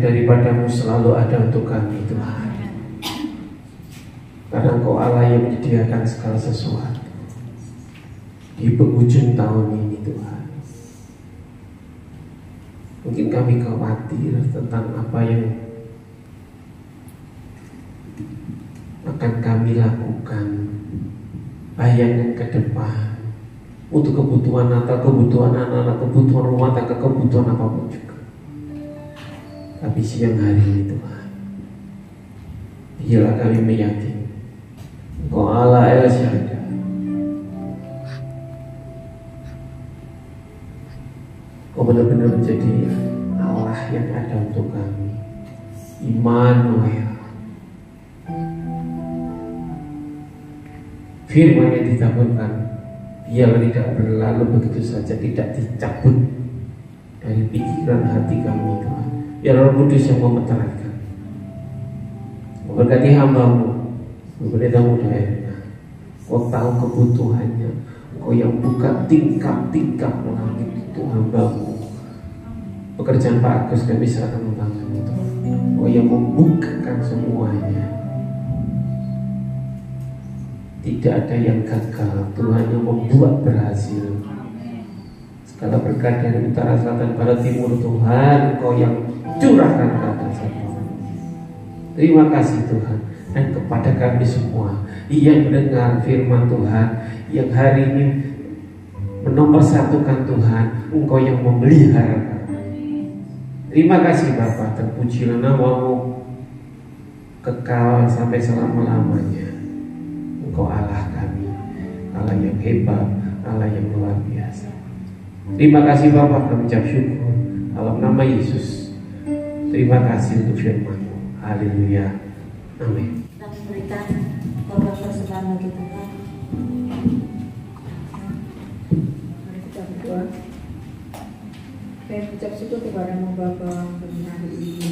Daripadamu selalu ada untuk kami Tuhan, karena Engkau Allah yang menyediakan segala sesuatu di penghujung tahun ini Tuhan. Mungkin kami khawatir tentang apa yang akan kami lakukan, bayangan ke depan untuk kebutuhan Natal, kebutuhan anak-anak, kebutuhan rumah tangga, kebutuhan apapun juga. Tapi siang hari ini Tuhan, biarlah kami meyakini Engkau Allah El Shaddai, Engkau benar-benar menjadi Allah yang ada untuk kami, Immanuel. Firman yang ditaburkan biarlah tidak berlalu begitu saja, tidak dicabut dari pikiran hati kami Tuhan. Biar Roh Kudus yang memeteraikan, memberkati hamba-Mu, memberi tamu daerah, Kau tahu kebutuhannya. Kau yang buka tingkap-tingkap langit itu hamba-Mu. Pekerjaan Pak Agus kami serahkan membantu itu. Kau yang membukakan semuanya. Tidak ada yang gagal, Tuhan yang membuat berhasil. Segala berkat dari utara, selatan, barat, timur, Tuhan Kau yang curahkan ke atas hamba. Terima kasih Tuhan. Dan kepada kami semua yang mendengar firman Tuhan, yang hari ini menomorsatukan Tuhan, Engkau yang memelihara. Terima kasih Bapa, terpujilah nama-Mu kekal sampai selama-lamanya. Engkau Allah kami, Allah yang hebat, Allah yang luar biasa. Terima kasih Bapa, kami ucap syukur dalam nama Yesus. Terima kasih untuk firman-Mu. Haleluya. Amin. Kita memberikan korban persembahan bagi Tuhan. Mari kita berdoa. Saya ucap syukur kepada-Mu Bapa bagi hari ini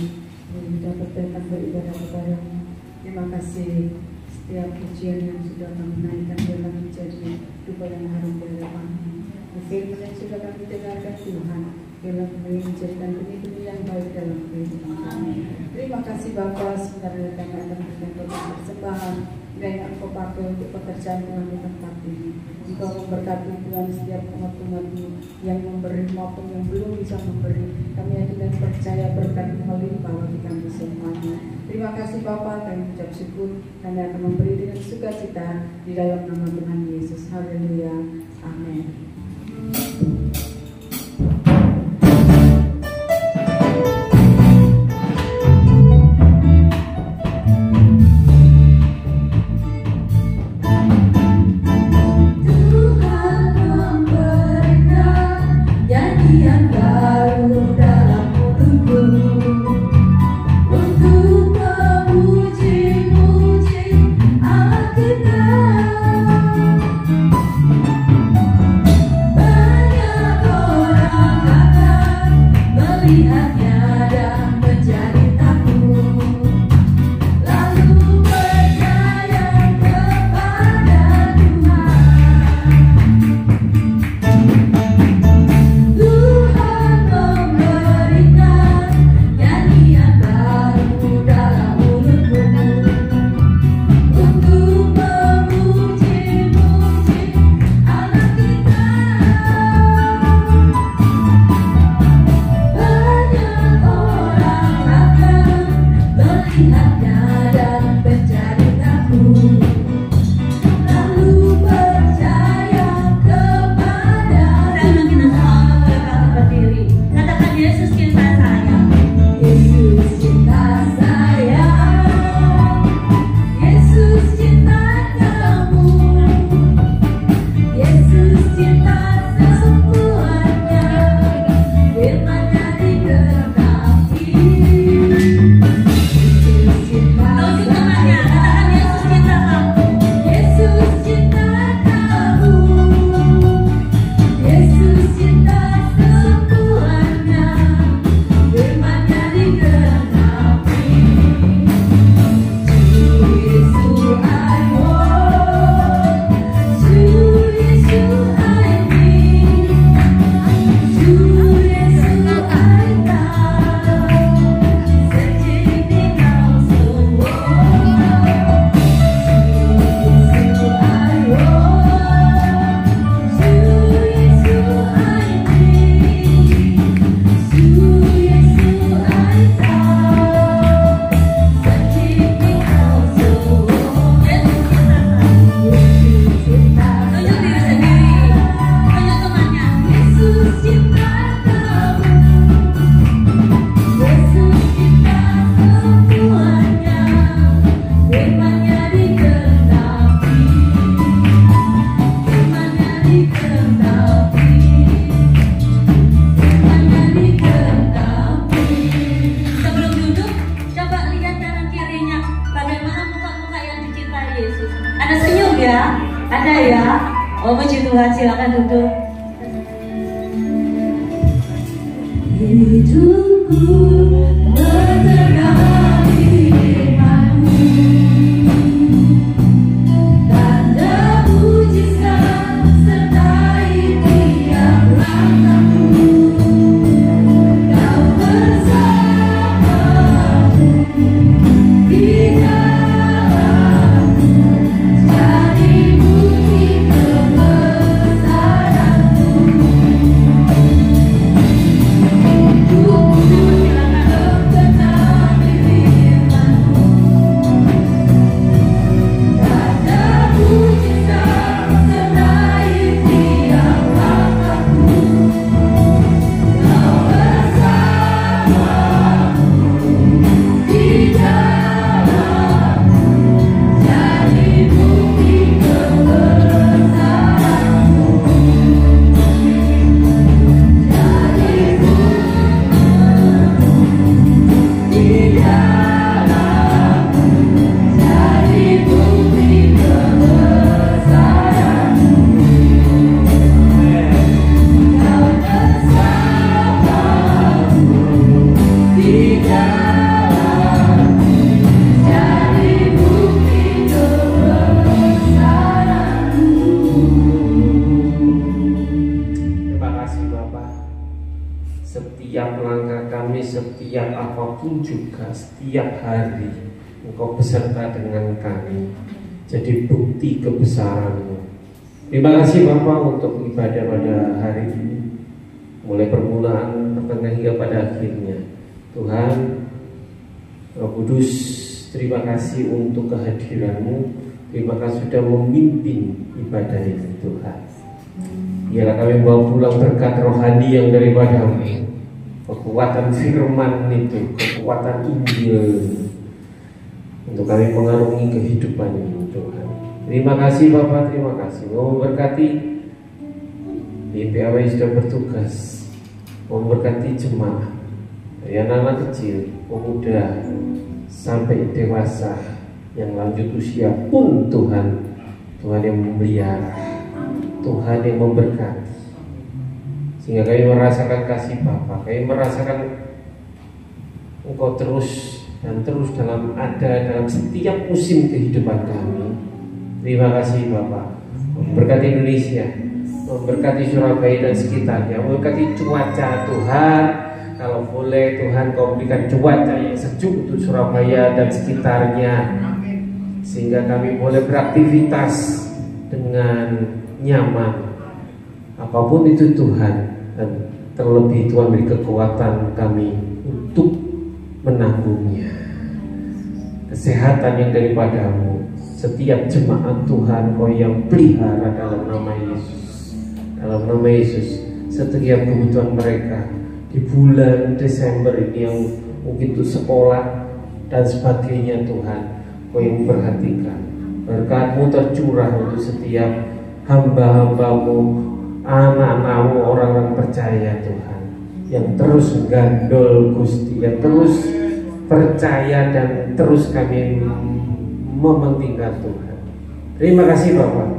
yang dapat datang beribadah kepada-Mu. Terima kasih setiap pujian yang sudah kami naikkan dalam menjadi dupa yang harum di hadapan-Mu. Firman yang sudah kami dengarkan Tuhan, dalam menjadikan benih-benih yang baik dalam kehidupan kami. Terima kasih Bapa, sebenarnya kami akan memberikan korban persembahan yang Engkau pakai untuk pekerjaan Tuhan di tempat ini. Engkau memberkati Tuhan setiap umat-umat-Mu yang memberi maupun yang belum bisa memberi. Kami yakin percaya berkat melimpah bagi kami semuanya. Terima kasih Bapa, kami ucap syukur. Kami akan memberi dengan sukacita di dalam nama Tuhan Yesus. Haleluya. Amin. Ada ya? Oh, puji Tuhan, silakan duduk. Hidupku bertegar di firman-Mu, tanda apapun juga setiap hari Engkau beserta dengan kami, jadi bukti kebesaran-Mu. Terima kasih Bapa untuk ibadah pada hari ini, mulai permulaan, pertengahan hingga pada akhirnya. Tuhan Roh Kudus, terima kasih untuk kehadiran-Mu. Terima kasih sudah memimpin ibadah ini Tuhan. Biarlah kami bawa pulang berkat rohani yang daripada-Mu, kekuatan firman itu, kekuatan Injil, untuk kami mengarungi kehidupan ini Tuhan. Terima kasih Bapak, terima kasih. Mau memberkati di PAW yang sudah bertugas, mau memberkati jemaah dari anak-anak kecil, pemuda sampai dewasa yang lanjut usia pun Tuhan. Tuhan yang memelihara, Tuhan yang memberkati, sehingga kami merasakan kasih Bapa, kami merasakan Engkau terus dan terus dalam setiap musim kehidupan kami. Terima kasih Bapak. Memberkati Indonesia, memberkati Surabaya dan sekitarnya, memberkati cuaca Tuhan. Kalau boleh Tuhan Kau berikan cuaca yang sejuk untuk Surabaya dan sekitarnya, sehingga kami boleh beraktivitas dengan nyaman. Apapun itu Tuhan, dan terlebih Tuhan beri kekuatan kami untuk menanggungnya. Kesehatan yang daripada-Mu, setiap jemaat Tuhan Kau yang pelihara dalam nama Yesus. Dalam nama Yesus, setiap kebutuhan mereka di bulan Desember ini yang mungkin untuk sekolah dan sebagainya Tuhan, Kau yang memperhatikan. Berkat-Mu tercurah untuk setiap hamba-hamba-Mu, anak-anak-Mu, orang-orang percaya Tuhan, yang terus gandol Gusti, yang terus percaya dan terus kami mementingkan Tuhan. Terima kasih Bapak.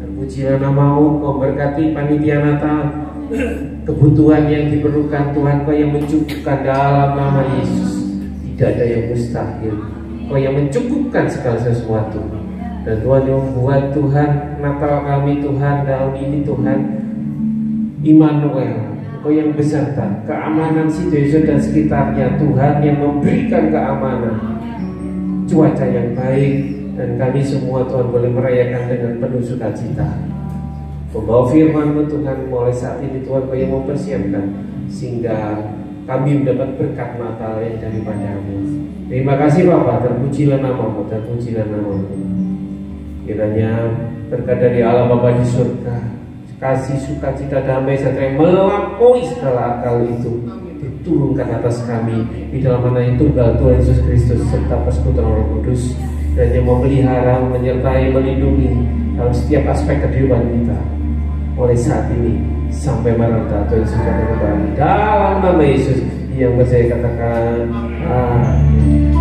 Terpujilah nama-Mu. Kau berkati panitia Natal, kebutuhan yang diperlukan Tuhan Kau yang mencukupkan dalam nama Yesus. Tidak ada yang mustahil. Kau yang mencukupkan segala sesuatu. Dan Tuhan yang membuat Tuhan Natal kami Tuhan tahun ini Tuhan Immanuel, Kau yang beserta keamanan Sidoarjo dan sekitarnya Tuhan, yang memberikan keamanan, cuaca yang baik, dan kami semua Tuhan boleh merayakan dengan penuh sukacita. Membawa firman-Mu Tuhan, mulai saat ini Tuhan Kau yang mempersiapkan sehingga kami mendapat berkat Natal yang daripada-Mu. Terima kasih Bapak, terpujilah nama-Mu, terpujilah nama-Mu. Kiranya berkat dari Allah Bapa di surga, kasih, sukacita, damai, sejahtera melampaui segala akal itu diturunkan atas kami di dalam nama yang tunggal Tuhan Yesus Kristus serta persekutuan Roh Kudus, dan yang memelihara, menyertai, melindungi dalam setiap aspek kehidupan kita mulai saat ini sampai Maranatha Tuhan Yesus datang kembali. Dalam nama Yesus yang percaya katakan amin.